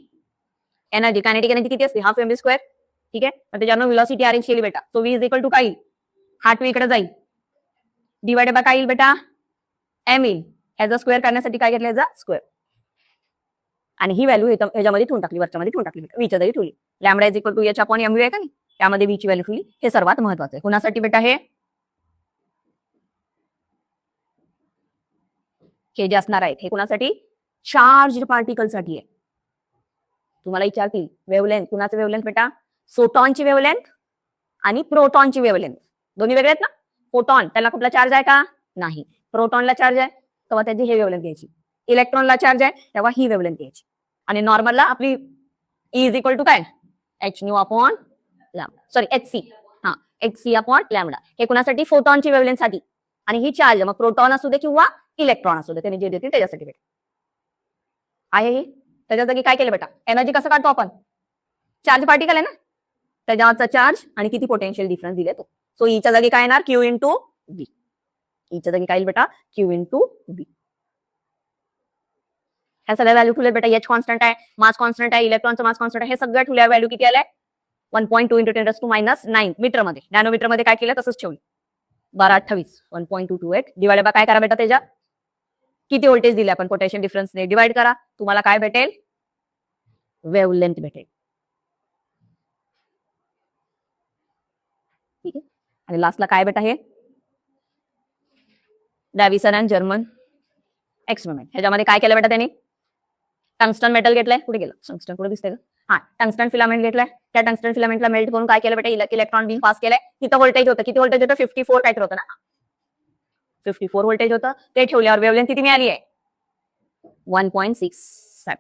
Energy kinetic energy किती असते? Half m square. ठीक आहे. तर त्याच्यानं वेलोसिटी अरेंज केली बेटा. So v is equal to काय येईल? हा टू इकडे जाईल, डिवाइडेड बाय काय येईल बेटा? एम येईल. ह्याचा स्क्वेअर करण्यासाठी काय घेतलं? ह्याचा स्क्वेअर. आणि ही व्हॅल्यू ह्याच्यामध्ये ठेवून टाकली, वरच्यामध्ये ठेवून टाकली बेटा. व्हीच्या जागी ठेवली. Lambda is equal to h upon m v आहे का नाही, त्यामध्ये व्हीची व्हॅल्यू ठेवली. हे सर्वात महत्वाचं आहे. कुणासाठी बेटा? हे जे असणार आहेत हे कुणासाठी? चार्ज पार्टिकल साठी आहे. तुम्हाला विचारतील वेवलेंथ. कुणाचं वेवलेंथ बेटा? फोटॉनची वेवलेंथ आणि प्रोटॉनची वेवलेंथ. दोन्ही वेगळे आहेत ना. फोटॉन त्याला कुठला चार्ज आहे का? नाही. प्रोटॉनला चार्ज आहे तेव्हा त्याची हे वेवलेंथ घ्यायची. इलेक्ट्रॉनला चार्ज आहे तेव्हा ही वेवलेंथ घ्यायची. आणि नॉर्मलला आपली ई इज इक्वल टू काय? H nu upon lambda, sorry h c. हा hc अपॉन लॅमडा. हे कुणासाठी? फोटॉनची वेव्हलेंथसाठी. आणि ही चार्ज मग प्रोटॉन असू दे किंवा इलेक्ट्रॉन असू दे, त्यांनी जे देतील त्याच्यासाठी बेटा आहे. हे त्याच्या जागी काय केलं बेटा? एनर्जी कसं काढतो आपण? चार्ज पार्टिकल आहे ना, त्याच्यावरचा चार्ज आणि किती पोटेन्शियल डिफरन्स दिले तो. सो ईच्या जागी काय येणार? क्यू इंटू बी. ईच्या जागी काय येईल बेटा? क्यू इंटू बी. ह्या सगळ्या व्हॅल्यू ठेवल्या बेटा. एच कॉन्स्टंट आहे, मास कॉन्स्टंट आहे, इलेक्ट्रॉनचं मास कॉन्स्टंट आहे, हे सगळ्या ठेवल्या. व्हॅल्यू किती आल्या? 1.2 इंटू 10⁻⁹ मीटर मध्ये. नॅनोमीटर मध्ये काय केलं तसंच ठेवलं. 1228 1.228 डिवाइड बाय काय करा बेटा? त्याच्या किती व्होल्टेज दिले आपण पोटेन्शियल डिफरन्सने डिवाइड करा. तुम्हाला काय भेटेल? वेव्हलेंथ भेटेल. ठीक आहे. आणि लास्टला काय बेटा? हे डॅव्हिसन अँड जर्मन एक्सपेरिमेंट. ह्याच्यामध्ये काय केलं बेटा त्यांनी? टंगस्टन मेटल घेतलंय. कुठे गेलं टंगस्टन? कुठे दिसतंय? हा टंगस्टन फिलामेंट घेतलाय. त्या टंगस्टन फिलामेंटला मेल्ट करून काय केलं बेटा? इलेक्ट्रॉन बीम पास केलाय. तिथं व्होल्टेज होतं. किती व्होल्टेज होतं? 54 काहीतरी होतं ना, 54 व्होल्टेज होतं. ते ठेवल्यावर वेव्हलेंथ किती मिळाली आहे? 1.67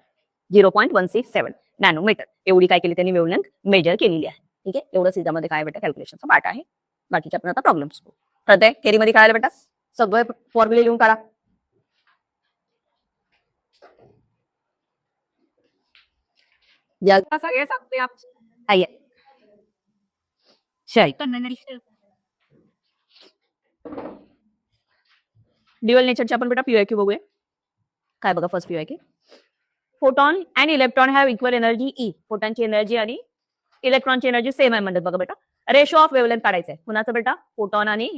0.167 नॅनोमीटर. एवढी काय केली त्यांनी? वेव्हलेंथ मेजर केलेली आहे. ठीक आहे. एवढं सीधामध्ये काय बेटा? कॅल्क्युलेशनचा पार्ट आहे. बाकीच्या आपण आता प्रॉब्लेम्स करू. कळतंय? थेरीमध्ये काय आलं बेटा? सगळे फॉर्म्युले लिहून काढा. सगळे सांगते आप शाही ड्युअल नेचरचे आपण बेटा पीओक्यू बघूया. काय बघा first PYQ. Photon and electron have equal energy E. फोटॉनची एनर्जी आणि इलेक्ट्रॉनची एनर्जी सेम आहे म्हणतात बघा बेटा. रेशो ऑफ वेव्हलेंथ काढायचं आहे. कुणाचं बेटा? फोटॉन आणि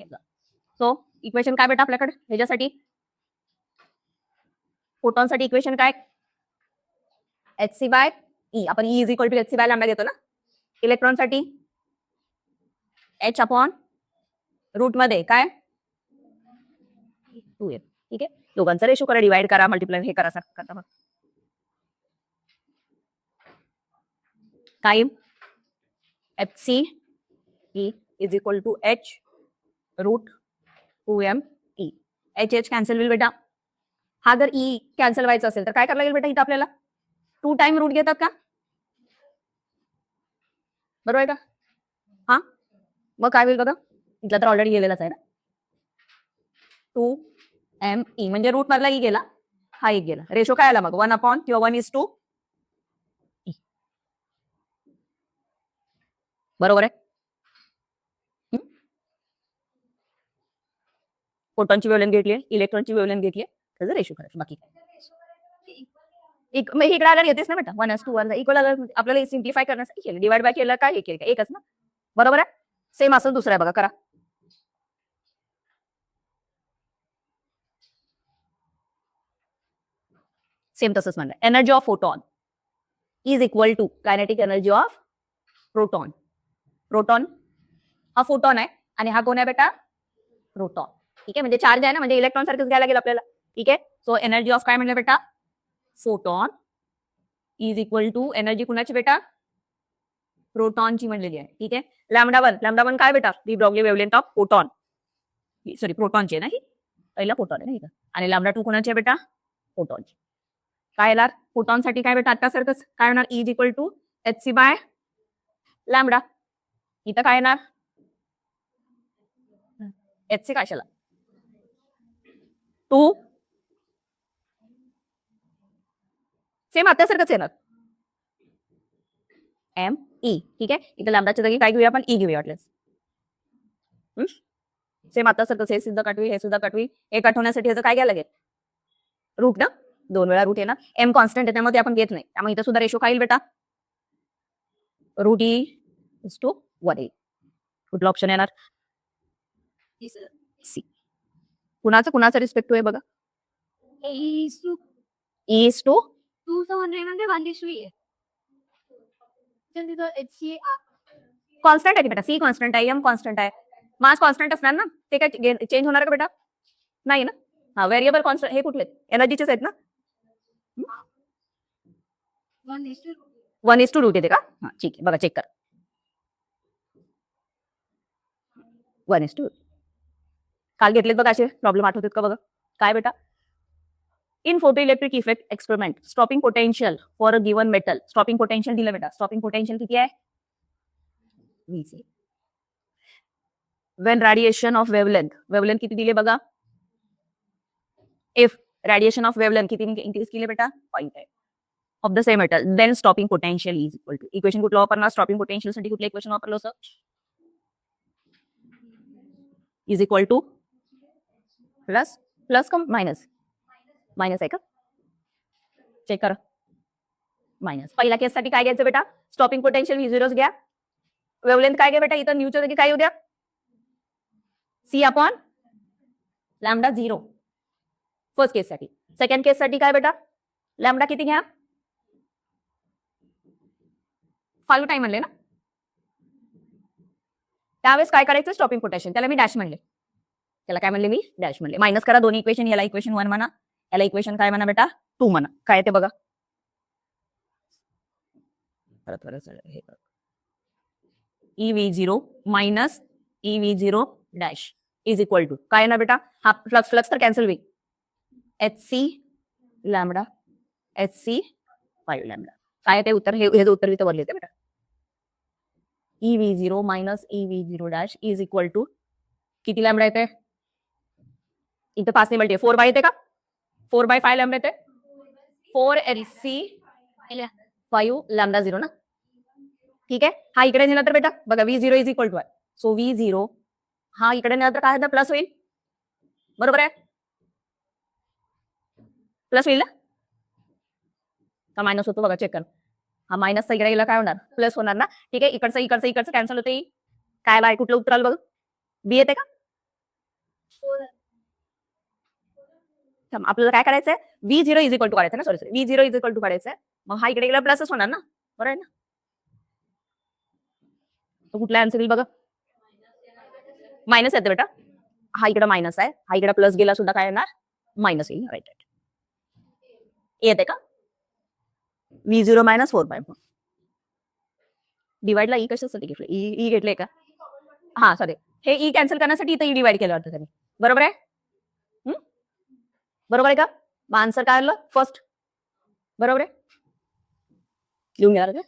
सो इक्वेशन काय बेटा आपल्याकडे ह्याच्यासाठी? फोटॉनसाठी इक्वेशन काय? hc by E. आपण E is equal to hc by lambda घेतो ना. इलेक्ट्रॉनसाठी h अपॉन रूट मध्ये काय? 2m. ठीक आहे. दोघांचा रेशो करा, डिवाइड करा, मल्टिप्लाय हे करा करता. काय? hc e is equal to h root 2m e. h cancel होईल बेटा. हा जर ई कॅन्सल व्हायचा असेल तर काय करायला लागेल बेटा? इथं आपल्याला 2 टाइम रूट घेतात का? बरोबर आहे का? हा मग काय होईल बघा? इथला तर ऑलरेडी गेलेलाच आहे ना. 2m e म्हणजे रूट मधला ई गेला, हा एक गेला. रेशो काय आला मग? 1 अपॉन किंवा 1:2. बरोबर आहे. फोटॉनची वेव्हलेंथ घेतली, इलेक्ट्रॉनची वेव्हलेंथ घेतली, त्याचा रेशो करायचं. बाकी इकडे आल्यावर येतेच ना बेटा. 1:1 इक्वल आपल्याला सिम्प्लिफाय करण्यासाठी केलं. डिवाइड बाय केलं काय? हे केलं एकच ना. बरोबर आहे. सेम असं दुसरं आहे बघा. करा. सेम तसंच म्हणलं. Energy of photon is equal to kinetic energy of proton. Proton हा फोटॉन आहे आणि हा कोण आहे बेटा? प्रोटॉन. ठीक आहे. म्हणजे चार्ज आहे ना, म्हणजे इलेक्ट्रॉन सारखंच घ्यायला लागेल आपल्याला. ठीक आहे. सो एनर्जी ऑफ काय म्हणलं बेटा? Photon is equal to energy कुणाची बेटा? प्रोटॉनची म्हणलेली आहे. ठीक आहे. लॅम्बडा 1 काय बेटा? The Broglie wavelength of photon. Sorry प्रोटॉनची आहे ना ही. पहिला फोटॉन आहे ना इथं. आणि लॅम्बडा 2 कोणाची आहे बेटा? फोटॉनची. काय येणार? फोटॉनसाठी काय बेटा? आता सारखंच काय होणार? Is equal to hc by lambda. इथं काय येणार? hc कशाला? 2 सेम आता सारखंच येणार. M E. ठीक आहे. इथं लॅम्बडाच्या जागी काय घेऊया आपण? ई घेऊया वाटल्यास. सेम आता सारखंच. हे सुद्धा काटवी, हे सुद्धा काटवी. हे काठवण्यासाठी ह्याचं काय घ्यायला लागेल? रूट ना. 2 वेळा रूट येणार. एम कॉन्स्टंट आहे त्यामुळे आपण घेत नाही. त्यामुळे इथं सुद्धा रेशो काय येईल बेटा? रूट ई इज टू 1 येईल. कुठलं ऑप्शन येणार? सी. कुणाचा रिस्पेक्ट आहे बघा? इज टू 200 कॉन्स्टंट आहे बेटा. सी कॉन्स्टंट आहे, एम कॉन्स्टंट आहे, मास कॉन्स्टंट असणार ना. ते काय चेंज होणार का बेटा? नाही ना. हा व्हेरिएबल कॉन्स्टंट हे कुठले? एनर्जीचेच आहेत ना. 1:रूट येते का? हा ठीक आहे. बघा चेक करा. 1:2. काल घेतलेत बघा असे प्रॉब्लेम, आठवतात का बघा? काय बेटा? In photo electric effect experiment stopping potential for a given metal. Stopping potential दिलं बेटा. स्टॉपिंग पोटेन्शियल किती आहे? 20. वेन रेडिएशन ऑफ वेवलेंथ किती दिले बघा, इफ रेडिएशन ऑफ वेवलेंथ किती इंक्रीज केले बेटा, पॉईंट आहे of the same metal, then stopping potential is equal to, equation कुठलं वापरणार, स्टॉपिंग पोटेन्शियल साठी कुठलं इक्वेशन वापरलं होतं, is equal to plus plus का मायनस, मायनस आहे का, चेक करा, मायनस. पहिल्या केससाठी काय घ्यायचं बेटा, स्टॉपिंग पोटेन्शियल V0 घ्या, वेवलेंथ काय घ्या बेटा, इथं न्यूच्या जागी काय येऊ द्या, C अपॉन लॅम्बडा 0 फर्स्ट केससाठी. सेकंड केससाठी काय बेटा, लॅम्बडा किती घ्या, 5 टाइम म्हणले ना, त्यावेळेस काय करायचं, स्टॉपिंग पोटेन्शियल, त्याला मी डॅश म्हणले, त्याला काय म्हणले मी, डॅश म्हणले. मायनस करा दोन्ही इक्वेशन, याला इक्वेशन 1 म्हणा, याला इक्वेशन काय म्हणा बेटा, 2 म्हणा. काय ते बघा, हे EV0 minus EV0 dash is equal to काय ना बेटा, हा फ्लक्स फ्लक्स तर कॅन्सल होईल, HC लॅम्बडा HC 5 लॅम्बडा. काय ते उत्तर, हे उत्तर इथं वर लिहिते बेटा, EV0 minus EV0 dash is equal to किती लॅम्बडा येते, इथं 5 ने मल्टी 4 बाय येते का, 4 बाय 5 लॅम्बडा येते, 4 LC 5 लॅम्बडा 0 ना, ठीक आहे. हा इकडे नेला तर बेटा बघा V0 इज इक्वल टू आहे, सो V0 हा इकडे नेला तर काय होतं, प्लस होईल, बरोबर आहे, प्लस होईल ना, का मायनस होतो बघा, चेक कर, हा मायनस इकडे गेला काय होणार, प्लस होणार ना, ठीक आहे. इकडचं कॅन्सल होते, काय बाय कुठलं उत्तर आलं बघ, बी येते का, आपल्याला काय करायचंय, V0 इज इक्वल टू काढायचं ना, sorry V0 is equal to काढायचंय, मग हा इकडे गेला प्लसच होणार ना, बरोबर आहे ना, तो कुठला आन्सर येईल बघा, मायनस येते बेटा, हा इकडे मायनस आहे, हा इकडे प्लस गेला सुद्धा काय येणार, मायनस येईल, राईट राईट, येते का, V0 मायनस 4 बाय 4, डिवाइडला ई कशासाठी घेतलं, ई घेतले का, हा सॉरी, हे ई कॅन्सल करण्यासाठी इथं ई डिवाइड केलं होतं त्यांनी, बरोबर आहे, बरोबर आहे का, मग आन्सर काय आलं, फर्स्ट, बरोबर आहे, लिहून घ्या का,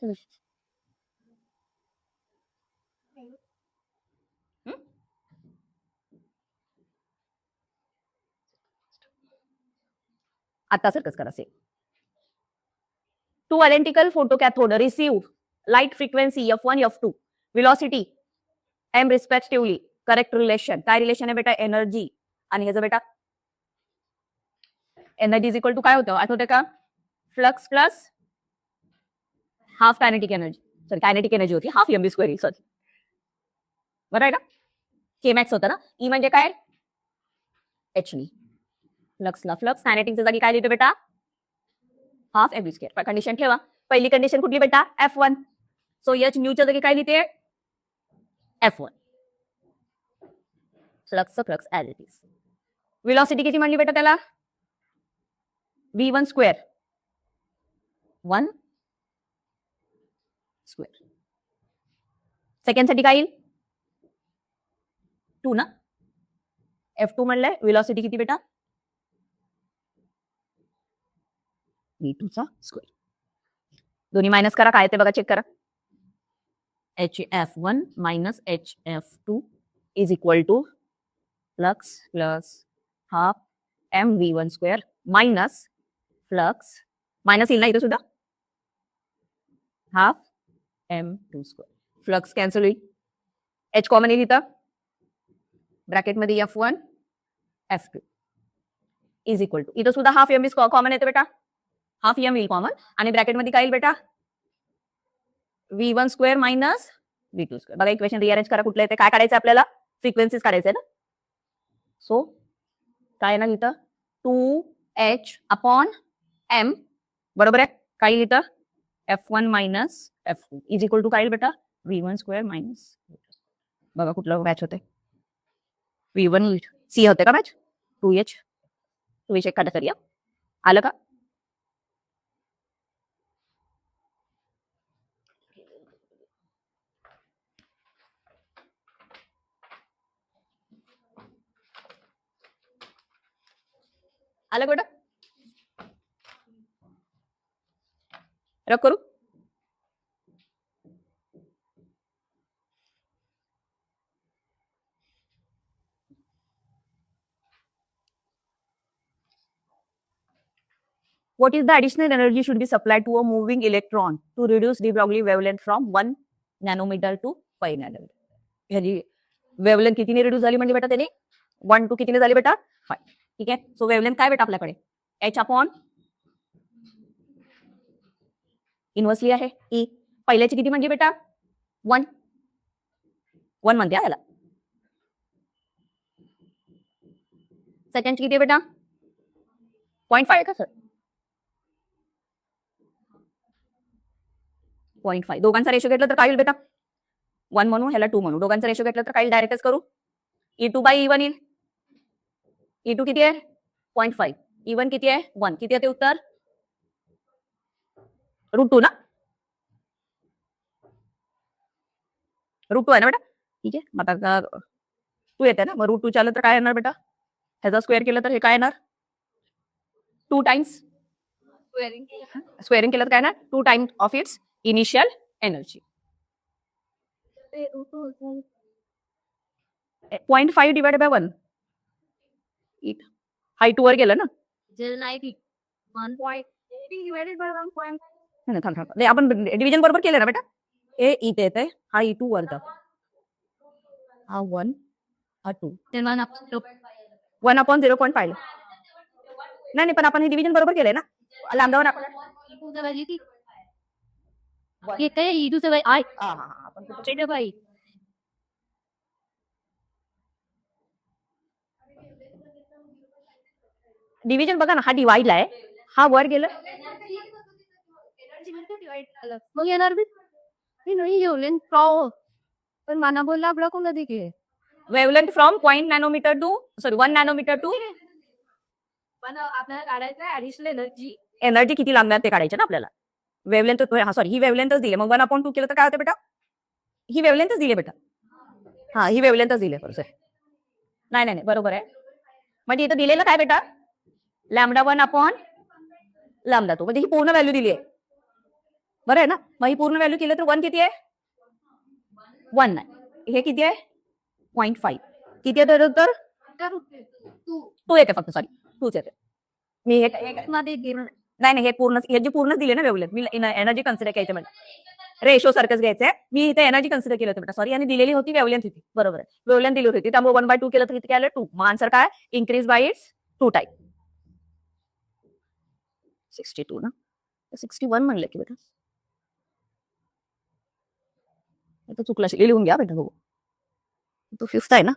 आता सारखंच करा same. Two identical photocathode receive light frequency F1 F2 velocity M respectively, correct relation, काय रिलेशन आहे बेटा, एनर्जी आणि ह्याचं बेटा, एनर्जी इज इक्वल टू काय होतं आठवते का, flux plus half kinetic energy, sorry kinetic energy होती हाफ mv स्क्वेअर, सॉरी, बरं आहे ना, केमॅक्स होतं ना, ई म्हणजे काय, HV, फ्लक्सला फ्लक्स, कायनेटिकच्या जागी काय लिहितो बेटा, हाफ mv स्क्वेअर. कंडिशन ठेवा, पहिली कंडिशन कुठली बेटा, F1, सो H न्यूच्या जागी काय लिहिते, F1, flux as it is. Velocity किती म्हणली बेटा त्याला, V1 स्क्वेअर 1 स्क्वेअर. सेकंड साठी काय येईल, 2 ना, F2 म्हणलंय, वेलोसिटी किती बेटा, V2 चा स्क्वेअर, दोन्ही मायनस करा, काय ते बघा, चेक करा, HF1 minus HF2 is equal to flux plus half MV1 square minus flux, minus येईल ना इथं सुद्धा, half M2 square, flux cancel होईल, H कॉमन येईल इथं, ब्रॅकेटमध्ये F1 F2 is equal to, इथं सुद्धा हाफ एम कॉमन येते बेटा, हाफ एम येईल कॉमन, आणि ब्रॅकेटमध्ये काय येईल बेटा, V1 square minus V2 square. बघा इक्वेशन रिअरेंज करा, कुठलं येते, काय काढायचं आपल्याला, फ्रिक्वेन्सीज काढायचे ना, सो काय ना इथं 2H अपॉन M, बरोबर आहे, काय इथं F1 minus F2 is equal to काय बेटा, V1 स्क्वेअर मायनस, बघा कुठलं मॅच होते, V1 C होते का मॅच, 2H एक काढा करूया, आलं का, आलं बेटा, रख करू, What is the additional energy should be supplied to a moving electron to reduce de Broglie wavelength from 1 nanometer to 5 nanometer? ह्याची वेवलेंथ कितीने रिड्यूस झाली म्हणजे बेटा त्याने 1 टू कितीने झाली बेटा 5. ठीक आहे. सो वेवलेंथ काय बेटा आपल्याकडे h अपॉन इन्व्हर्सली आहे E. पहिल्याची किती म्हणजे बेटा 1 म्हणते याला. सेकंड किती आहे बेटा 0.5 आहे का सर 0.5. दोघांचा रेशो घेतला तर काय होईल बेटा 1 म्हणू ह्याला 2 म्हणू. दोघांचा रेशो घेतला तर काय डायरेक्टच करू E2 बाय E1 येईल. E2 किती आहे 0.5. E1 किती आहे 1. किती आहे ते उत्तर √2 ना √2 आहे ना बेटा. ठीक आहे मग आता 2 येते ना मग √2 आलं तर काय येणार बेटा ह्याचा स्क्वेअर केलं तर हे काय येणार 2 टाइम्स स्क्वेअरिंग केलं तर काय येणार 2 times of its initial energy. 0.5 divide by 1 हाय 2 वर गेलं ना नाही आपण डिव्हिजन बरोबर केलं ना बेटा हे इथे येते हा E2 वर हा 1 हा 2 1 अपॉन 0.5 नाही पण आपण हे डिव्हिजन बरोबर केलंय ना लांबदावर आपण डिव्हिजन बघा ना हा डिवाइड आहे हा वर गेलं मग येणार पण माना बोलला आपला कोण देखील wavelength from 0.1 nanometre to 1 nanometre to पण आपल्याला काढायचं ऍडिशनल एनर्जी किती लागणार ते काढायचं ना आपल्याला. वेवलेंथ सॉरी ही वेवलेंथच दिली मग 1/2 केलं तर काय होतं बेटा ही वेवलेंथच दिली बेटा हा ही वेवलेंथच दिली बरोबर नाही बरोबर आहे म्हणजे इथं दिलेलं काय बेटा λ1 अपॉन λ2 म्हणजे ही पूर्ण व्हॅल्यू दिली आहे बरं आहे ना. मग ही पूर्ण व्हॅल्यू केलं तर 1 किती आहे 1 नाही हे किती आहे 0.5 किती आहे तर 2 येते फक्त सॉरी 2 येते मी हे नाही हे पूर्ण हे जे पूर्ण दिले ना वेवलेंथ मी एनर्जी कन्सिडर करायचं म्हणजे रेशो सारखंच घ्यायचंय मी इथे एनर्जी कन्सिडर केलं होतं बेटा सॉरी आणि दिलेली होती वेवलेंथ होती बरोबर आहे वेवलेंथ दिली होती त्यामुळे 1/2 केलं तर किती आलं 2 मग आन्सर काय इन्क्रीज बाय इट्स 2 टाइम 62 ना 61 म्हणलं की बेटा आता चुकला लिहून घ्या बेटा हो तो 5th आहे ना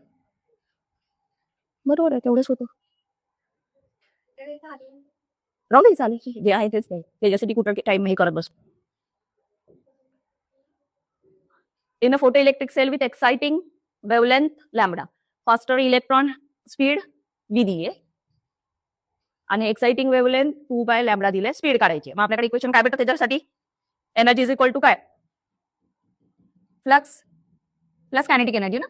बरोबर आहे तेवढंच होतं राहू दे चालेल की जे आहे तेच नाही त्याच्यासाठी कुठं टाइम हे करत बस. In a photoelectric cell with exciting wavelength lambda, faster electron speed V दिली आणि एक्साइटिंग वेवलेंथ 2 बाय लॅम्बडा दिले स्पीड काढायची. मग आपल्याकडे इक्वेशन काय भेटतं त्याच्यासाठी एनर्जी इज इक्वल टू काय फ्लक्स प्लस कायनेटिक एनर्जी ना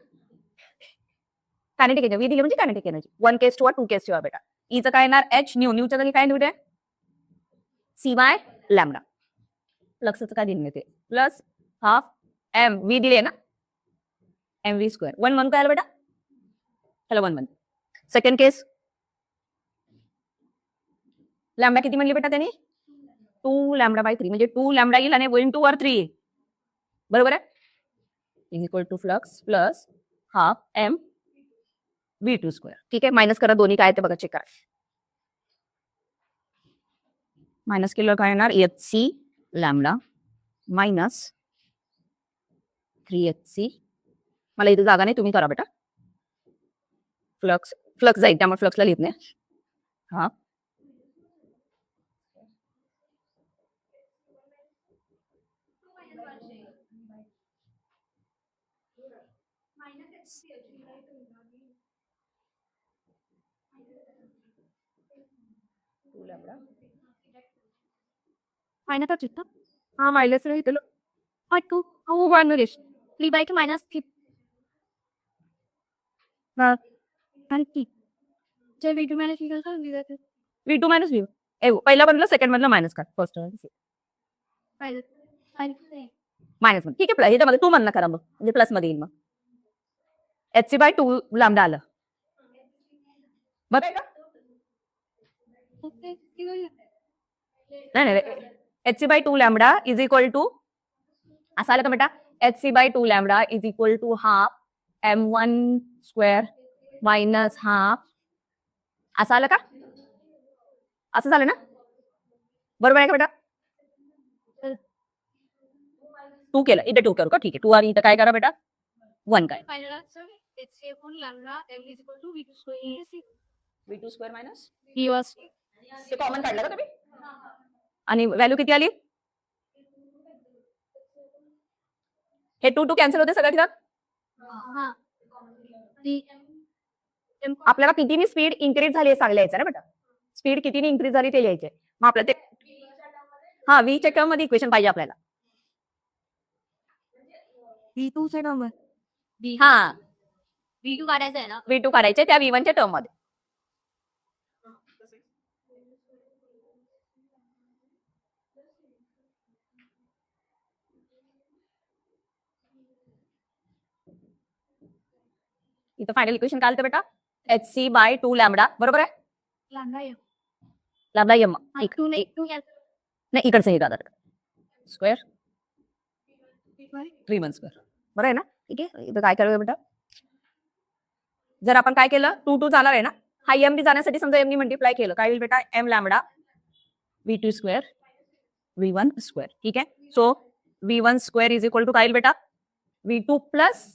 कायनेटिक एनर्जी V दिली म्हणजे kinetic energy 1 case to 2 case to बेटा ईचं काय येणार H न्यूच्या जागी काय निवडे C बाय लॅम्बडा फ्लक्सचं काय दिलं ते प्लस हाफ M V दिले ना MV स्क्वेअर 1 म्हणून काय आलं बेटा चला 1 सेकंड केस लॅम्बडा किती म्हणली बेटा त्यांनी 2 लॅम्बडा बाय 3 म्हणजे 2 लॅम्बडा येईल आणि 1 वर 3 बरोबर आहे is equal to flux plus half M V2 square. ठीक आहे मायनस करा दोन्ही काय ते बघा चेक करा मायनस केलं काय येणार HC लॅम्बडा मायनस 3HC मला इथे जागा नाही तुम्ही करा बेटा फ्लक्स जाईल त्यामुळे फ्लक्सला लिहित नाही हा मायनस चित्त हा मायनस इथलं टू हो वन रेश 3/2 मायनस 3 V2 मायनस V पहिला बनलं सेकंड मधलं मायनस का फर्स्ट मायनस मध्ये ठीक आहे ह्याच्यामध्ये 2 म्हणणं करा मग म्हणजे प्लस मध्ये येईल मग HC बाय 2 लॅम्बडा आलं बघ नाही HC/2 lambda is equal to असं आलं का बेटा HC/2 lambda is equal to half M1² minus half असं आलं का असं झालं ना बरोबर आहे का बेटा 2 केलं इथे 2 करू का ठीक आहे 2 आणि इथं काय करा बेटा 1 काय V2² मायनस ते कॉमन काढलं का तुम्ही आणि व्हॅल्यू किती आली हे 2 कॅन्सल होते सगळ्या ठिकाण आपल्याला कितीनी स्पीड इन्क्रीज झाली हे सांगायचं ना बेटा स्पीड कितीने इन्क्रीज झाली ते लिहायचे मग आपल्याला ते हा V च्या टर्म मध्ये इक्वेशन पाहिजे आपल्याला V2 च्या टर्म मध्ये हा V2 काढायचं आहे ना V2 काढायचे त्या V1 च्या टर्म मध्ये इथं फायनल इक्वेशन काय आलं बेटा HC/2 लॅमडा बरोबर आहे लॅमडा M नाही इकडचं हे दादा स्क्वेअर 3 स्क्वेअर बरोबर आहे ना ठीक आहे इथं काय करूया बेटा जर आपण काय केलं 2 जाणार आहे ना हा M जाण्यासाठी समजा M मल्टिप्लाय केलं काय होईल बेटा M लॅमडा V2² V1² ठीक आहे so V1² is equal to काय होईल बेटा V2 plus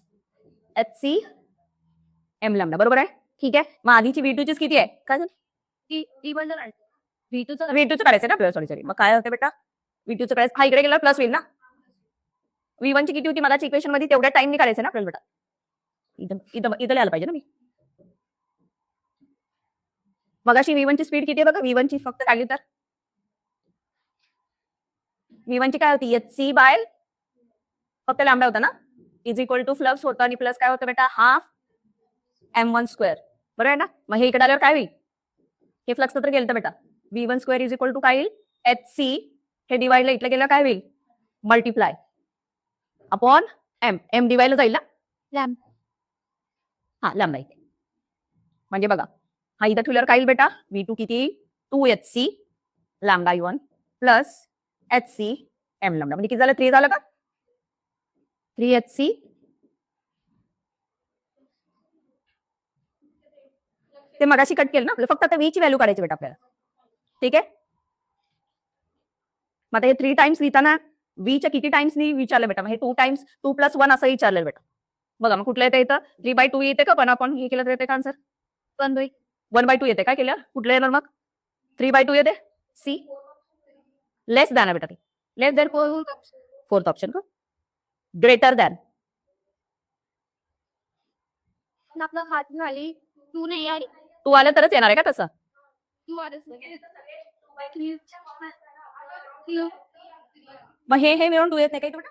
HC M lambda बरोबर आहे ठीक आहे मग आधीची V2 ची किती आहे काय V2 काढायचं ना आपल्याला सॉरी मग काय होतं बेटा V2 काढायचं हा इकडे गेला प्लस होईल ना V1 ची किती होती मला इक्वेशन मध्ये तेवढ्या टाइमने काढायचं ना आपल्याला बेटा इथं लिहायला पाहिजे ना मी मग अशी V1 ची स्पीड किती आहे बघा V1 ची फक्त काढली तर V1 ची काय होती HC/ फक्त लॅमडा होता ना इज इक्वल टू फ्लक्स होतं आणि प्लस काय होतं बेटा हाफ M1² बरोबर आहे ना मग हे इकडे आल्यावर काय होईल हे फ्लक्स तर गेलं तर बेटा V1² इज इक्वल टू काय होईल HC हे डिवाइडला इथलं गेलं काय होईल मल्टिप्लाय अपॉन M डिवाइडला जाईल ना हा लॅमडा इथे म्हणजे बघा हा इथं ठेवल्यावर काय येईल बेटा V2 किती 2HC lambda U1 plus HC M lambda म्हणजे किती झालं 3 झालं का 3HC ते मगाशी कट केलं ना आपलं फक्त आता V ची व्हॅल्यू काढायची बेटा आपल्याला ठीक आहे मग आता हे 3 टाइम्स लिहिताना V च्या किती टाइम्स विचारलं बेटा मग हे 2 टाइम्स 2 + 1 असं विचारलं बेटा बघा मग कुठलं येतं इथं 3/2 येते का पण आपण हे केलं तर येते का आन्सर 1/2 येते काय केलं कुठलं येणार मग 3/2 येते सी लेस दॅन बेटा लेस दॅन फोर्थ ऑप्शन का ग्रेटर दॅन आपलं हात झाली तू नाही आली तू आलं तरच येणार आहे का तसं तू आलंच मग हे मिळून 2 येत नाही काही बेटा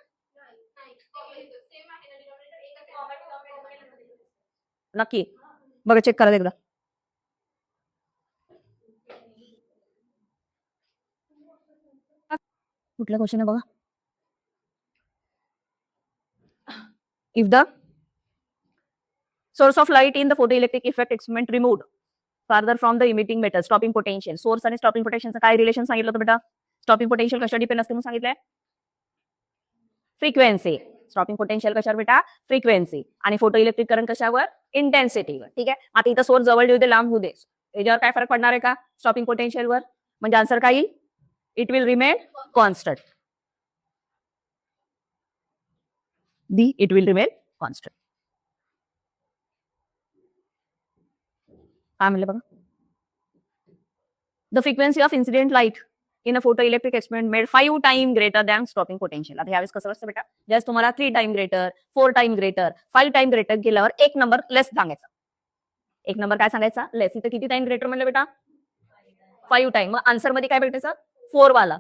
नक्की बघा चेक करा एकदा कुठला क्वेश्चन आहे बघा if the source of light in the photoelectric effect experiment removed farther from the emitting matter stopping potential source आणि stopping potential काय रिलेशन सांगितलं होतं बेटा स्टॉपिंग पोटेन्शियल कशावर डिपेंड असते म्हणून सांगितलंय फ्रिक्वेन्सी स्टॉपिंग पोटेन्शियल कशावर बेटा फ्रिक्वेन्सी आणि फोटो इलेक्ट्रिक करंट कशावर इंटेन्सिटीवर ठीक आहे आता इथं सोर्स जवळ येऊ दे लांब होऊ दे याच्यावर काय फरक पडणार आहे का स्टॉपिंग पोटेन्शियलवर म्हणजे आन्सर काय येईल it will remain constant D it will remain constant काय म्हणलं बघा the frequency of incident light in a photo electric experiment made 5 time greater than stopping potential आता यावेळेस कसं असतं बेटा जस्ट तुम्हाला 3 time greater 4 time greater 5 time greater गेल्यावर एक नंबर लेस सांगायचा एक नंबर काय सांगायचा लेस इथं किती टाइम ग्रेटर म्हणलं बेटा 5 टाइम मग आन्सर मध्ये काय भेटायचं 4 वाला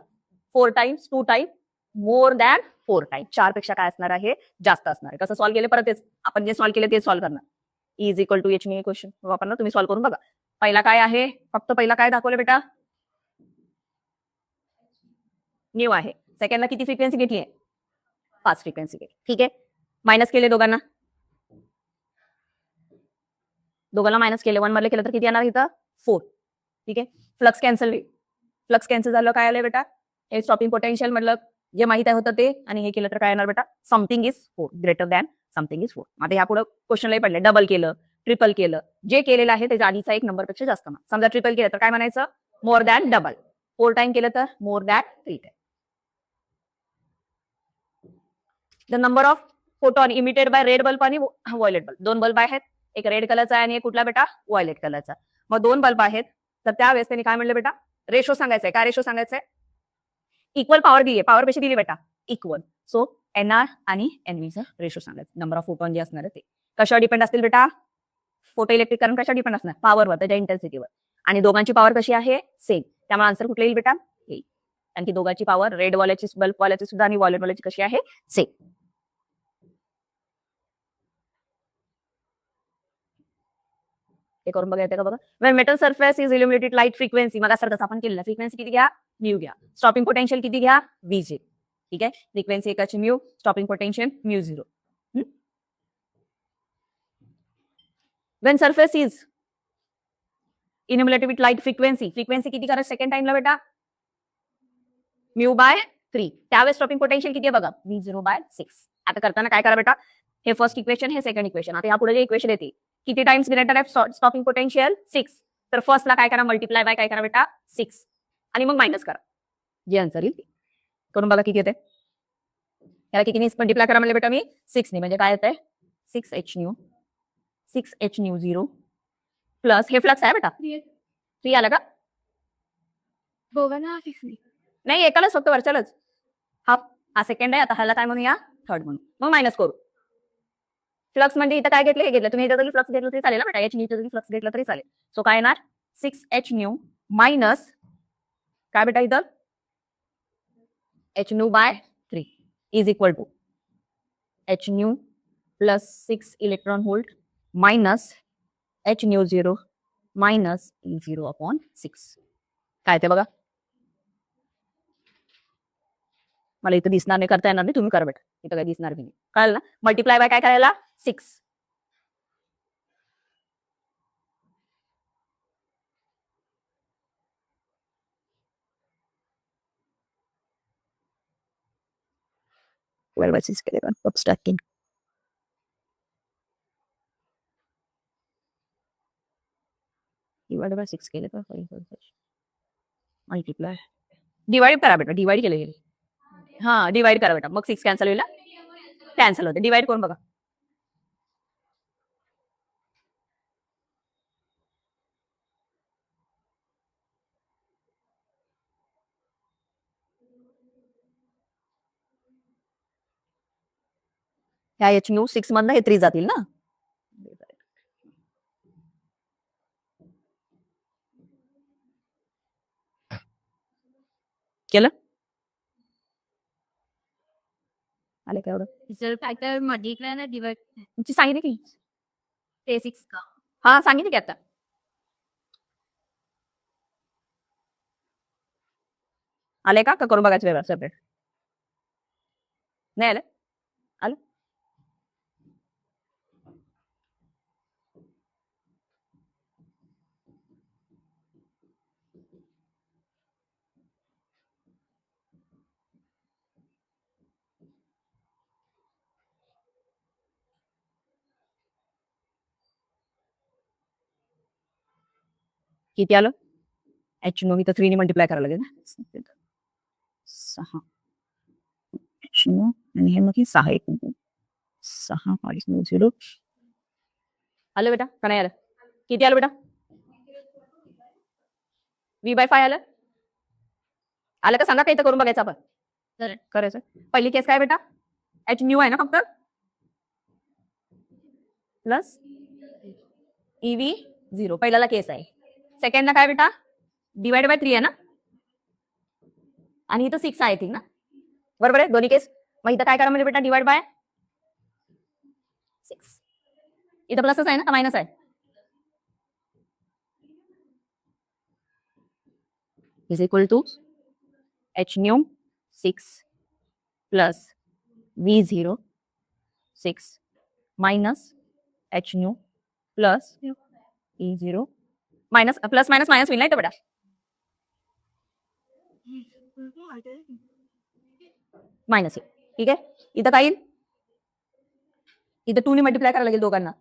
4 times 2 time more than 4 time 4 पेक्षा काय असणार आहे जास्त असणार आहे कसं सॉल्व्ह केले परत तेच आपण जे सॉल्व्ह केले ते सॉल्व्ह करणार इज इक्वल टू एच मी क्वेश्चन वापरणार तुम्ही सॉल्व्ह करून बघा पहिला काय आहे फक्त पहिला काय दाखवलं बेटा न्यू आहे सेकंडला किती फ्रिक्वेन्सी घेतली आहे 5 फ्रिक्वेन्सी घेतली ठीक आहे मायनस केले दोघांना मायनस केले 1 मधले केलं तर किती येणार इथं 4 ठीक आहे फ्लक्स कॅन्सल फ्लक्स कॅन्सल झालं, काय आलं बेटा? हे स्टॉपिंग पोटेन्शियल म्हटलं जे माहित आहे होतं ते, आणि हे केलं तर काय येणार बेटा? Something is 4 greater than something is 4. आता ह्या पुढे क्वेश्चनलाही पडले, डबल केलं, ट्रिपल केलं, जे केलेलं आहे त्याच्या आधीचा एक नंबर पेक्षा जास्त मार्क. समजा ट्रिपल केलं तर काय म्हणायचं? More than double. 4 टाइम केलं तर more than 3 time. The number of photon emitted by red bulb आणि व्हायलेट बल्ब. 2 बल्ब आहेत, एक रेड कलरचा आहे आणि एक कुठला बेटा? व्हायलेट कलरचा. मग 2 बल्ब आहेत, तर त्यावेळेस त्यांनी काय म्हणलं बेटा? रेशो सांगायचंय. काय रेशो सांगायचंय? इक्वल पॉवर दिली, पॉवर कशी दिली बेटा? इक्वल. सो एनआर आणि एनव्हीचा रेशो सांगायचं. नंबर ऑफ फोटॉन जे असणार आहे ते कशावर डिपेंड असतील बेटा? फोटो इलेक्ट्रिक करंट कशावर डिपेंड असणार? पॉवरवर, त्याच्या इंटेन्सिटीवर. आणि दोघांची पॉवर कशी आहे? सेम. त्यामुळे आन्सर कुठला येईल बेटा? येईल. कारण की दोघांची पॉवर, रेड वाल्याची, बल्ब वाल्याची सुद्धा आणि व्हायलेट वाल्याची कशी आहे? सेम. हे करून बघा, येते का बघा? Wien metal surface is illuminated light frequency, मग सारखंच आपण केलेलं, फ्रिक्वेन्सी किती घ्या? म्यू घ्या. स्टॉपिंग पोटेन्शियल किती घ्या? व्हीजे. ठीक आहे, फ्रिक्वेन्सी एकाची mu, stopping potential mu 0. Wien surface is illuminated with light frequency, frequency किती करा सेकंड टाइमला बेटा? Mu by 3. त्यावेळेस स्टॉपिंग पोटेन्शियल किती आहे बघा? V0/6. आता करताना काय करा बेटा? हे फर्स्ट इक्वेशन, हे सेकंड इक्वेशन. आता यापुढे जे इक्वेशन येते, किती टाइम्स ग्रेटर आहे स्टॉपिंग पोटेन्शियल? 6. तर फर्स्टला काय करा? मल्टिप्लाय बाय काय करा बेटा? 6. आणि मग मायनस करा, जे आन्सर येईल ते. करून बघा किती येते. याला किती मल्टिप्लाय करा म्हणले बेटा मी? 6 ने. म्हणजे काय येतंय? 6h new, 6h new 0 plus हे फ्लक्स आहे बेटा, 3 आलं का? दोघांना फिक्स नाही. नाही, एकालाच फक्त वरच्यालाच. हा सेकंड आहे. आता ह्याला काय म्हणूया? थर्ड म्हणून. मग मायनस करू. फ्लक्स म्हणजे इथं काय घेतलं? हे घेतलं. तुम्ही जरी फ्लक्स घेतलं तरी चालेल ना बेटा, एच न्यूचं जरी फ्लक्स घेतलं तरी चालेल. सो काय येणार? 6h न्यू मायनस काय बेटा इथं? h nu by 3 is equal to h nu plus 6 electron volt minus h nu 0 minus E0/6. काय ते बघा? मला इथं दिसणार नाही, करता येणार नाही, तुम्ही करा बेटा. इथं काय दिसणार नाही, कळलं ना? मल्टिप्लाय बाय काय करायला? 6. Well, what's केले का? Obstructing. डिवाइड बाय 6 केले का? मल्टिप्लाय डिवाइड करा बेटा, डिवाइड केले गेले. हा, डिवाइड करा बेटा, मग 6 कॅन्सल होईल. कॅन्सल होते. डिवाइड करून बघा. ह्या h न्यू 6 मधनं हे 3 जातील ना? केलं? आले का एवढं? जर फॅक्टर मल्टिप्लाय ना डिवाइड तुमची सांगितली की? ते 6 का? हा, सांगितली की आता. आले का? करून बघायचं वेगळं सेपरेट? नाही आलं? आलं? किती आलं? h नो इथं 3 ने मल्टिप्लाय करायला लागेल ना. 6 h नो आणि हे मग 6 1 6 5 9 0. आलं बेटा का नाही आलं? किती आलं बेटा? V/5 आलं? आलं का सांगा? काही तर करून बघायचं आपण. करायचं. पहिली केस काय बेटा? h न्यू आहे ना फक्त, प्लस EV0 पहिल्याला केस आहे. सेकंडला काय बेटा? डिवाइड बाय 3 आहे ना, आणि इथं 6 आहे ना, बरोबर आहे दोन्ही केस. मग इथं काय करा म्हणजे बेटा? Divide by 6. इथं प्लसच आहे ना का मायनस आहे? Is equal to h nu 6 plus V0 6 minus h nu plus E0 minus plus minus minus होईल नाही तर बेटा. Minus a. ठीक आहे, इथं काय येईल? इथं 2 ने मल्टिप्लाय करायला लागेल दोघांना.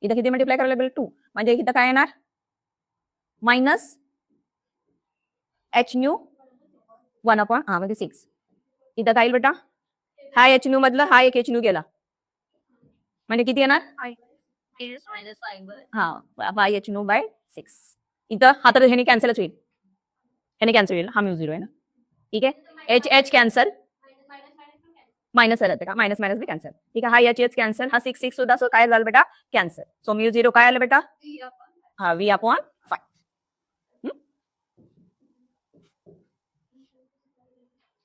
इथं किती मल्टिप्लाय करायला लागेल? 2. म्हणजे इथं काय येणार? मायनस एच न्यू 1 म्हणजे 6. इथं काय येईल बेटा? हा एच न्यू मधलं हा एक एच न्यू गेला, म्हणजे किती येणार? हा बाय एच न्यू बाय 6. इथं हा तर ह्याने कॅन्सलच होईल, ह्याने कॅन्सल होईल, हा म्यू 0 आहे ना. ठीक आहे, एच एच कॅन्सल, मायनस आलं का? मायनस मायनस बी कॅन्सल. ठीक आहे, हा एच एच कॅन्सल, हा 6 6 सुद्धा, सो काय झालं बेटा? कॅन्सल. सो म्यू 0 काय आलं बेटा? हा V/5.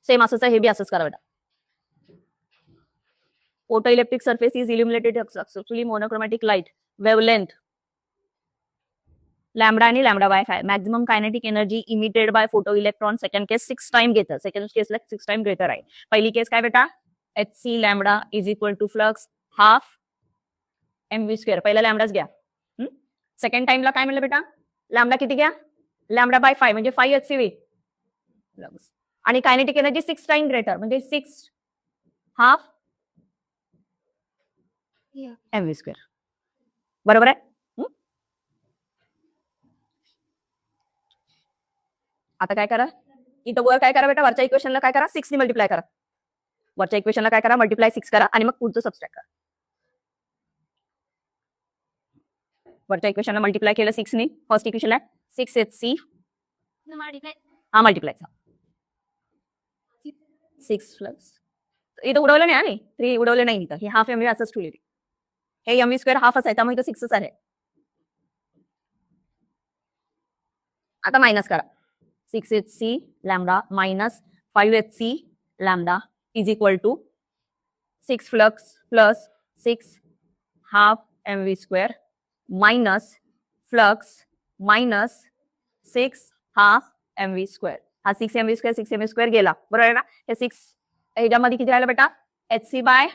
सेम असंच आहे, हे बी असंच करा बेटा. Photoelectric surface is illuminated successfully monochromatic light wavelength lambda आणि lambda by 5. Maximum kinetic energy emitted by photoelectron second case 6 time greater. Second case ला 6 time greater आहे. पहिली केस काय बेटा? hc lambda is equal to flux half mv square. पहिला लॅम्बडाच घ्या. Second टाइमला काय म्हणलं बेटा? लॅम्बडा किती घ्या? लॅम्बडा बाय 5 म्हणजे 5 hcv. आणि कायनेटिक एनर्जी 6 टाइम ग्रेटर म्हणजे 6 हाफ mv स्क्वेअर. बरोबर आहे? आता काय करा? इथं वर काय करा बेटा? वरच्या इक्वेशनला काय करा? 6 ने मल्टिप्लाय करा. वरच्या इक्वेशनला काय करा? मल्टिप्लाय 6 करा आणि मग पुढचं सबस्ट्रॅक्ट करा. वरच्या इक्वेशनला मल्टिप्लाय केलं 6 ने, फर्स्ट इक्वेशनला 6hc हा मल्टिप्लायचा 6 फ्लक्स. इथं उडवलं नाही आणि 3 उडवलं नाही, इथं हे हाफ एमव्ही असंच ठेवले. हे एमव्ही स्क्वेअर हाफच आहे, त्यामुळे इथं 6च आहे. आता मायनस करा. 6hc lambda minus 5hc lambda is equal to 6 flux plus 6 half mv square minus flux minus 6 half mv square. हा 6 mv स्क्वेअर 6 mv स्क्वेअर गेला, बरोबर आहे ना? हे 6 ह्याच्यामध्ये किती राहिलं बेटा? hc by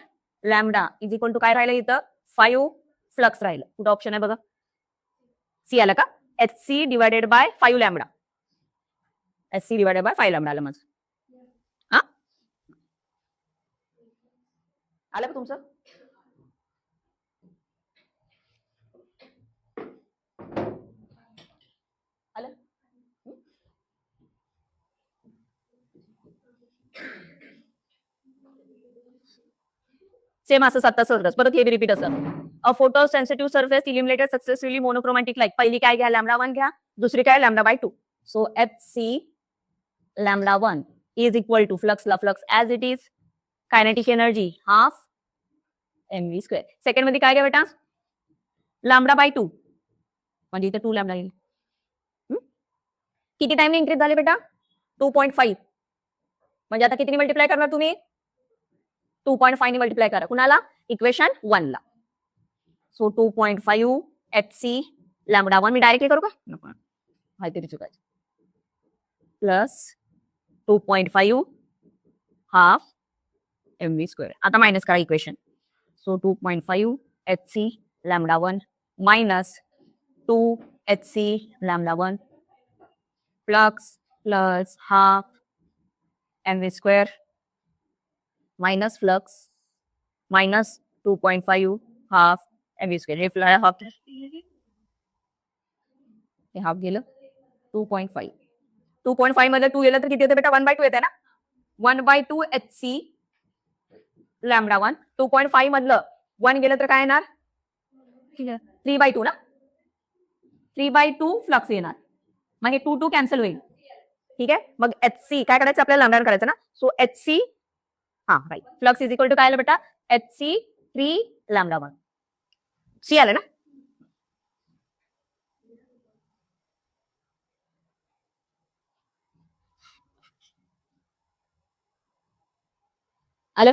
lambda is equal to काय राहिलं इथं? 5 फ्लक्स राहिलं. कुठं ऑप्शन आहे बघा? सी आलं का? hc divided by 5 lambda. hc divided by 5 lambda आलं माझं. हा आलं का तुमचं? आलं? सेम असं 7 परत हे रिपीट असं. A photo sensitive surface illuminated successfully monochromatic light. पहिली काय घ्या? लॅम्बडा 1 घ्या. दुसरी काय? Lambda by 2. So hc lambda 1 is equal to फ्लक्सला flux as it is, kinetic energy half mv square. Second मध्ये काय घ्या बेटा? लॅम्बडा बाय 2 म्हणजे इथे 2 लॅम्बडा येईल. किती टाइमने इन्क्रीज झाले बेटा? 2.5. म्हणजे आता किती मल्टिप्लाय करणार तुम्ही? 2.5 ने मल्टिप्लाय करा. कुणाला? इक्वेशन 1 ला. सो 2.5 hc लॅम्बडा 1 मी डायरेक्टली करू का? नको, काहीतरी चुकायचं. Plus 2.5 half mv square. आता मायनस करा equation. So 2.5 hc lambda 1 minus 2 hc lambda 1 flux plus half mv square minus flux minus 2.5 half mv square. हे हाफ हे हाफ गेलं. 2.5 2.5 मध्ये 2 गेलं तर किती होतं बेटा? 1/2 येते ना? 1/2 hc लॅम्बडा 1. 2.5 मधलं 1 गेलं तर काय येणार? 3/2 ना? 3/2 फ्लक्स येणार. मग हे 2 कॅन्सल होईल. ठीक आहे, मग hc काय करायचं आपल्याला? लॅम्बडा करायचं ना. सो hc हा right, flux is equal to काय आलं बेटा? hc 3 lambda 1. सी आलं ना? आलं?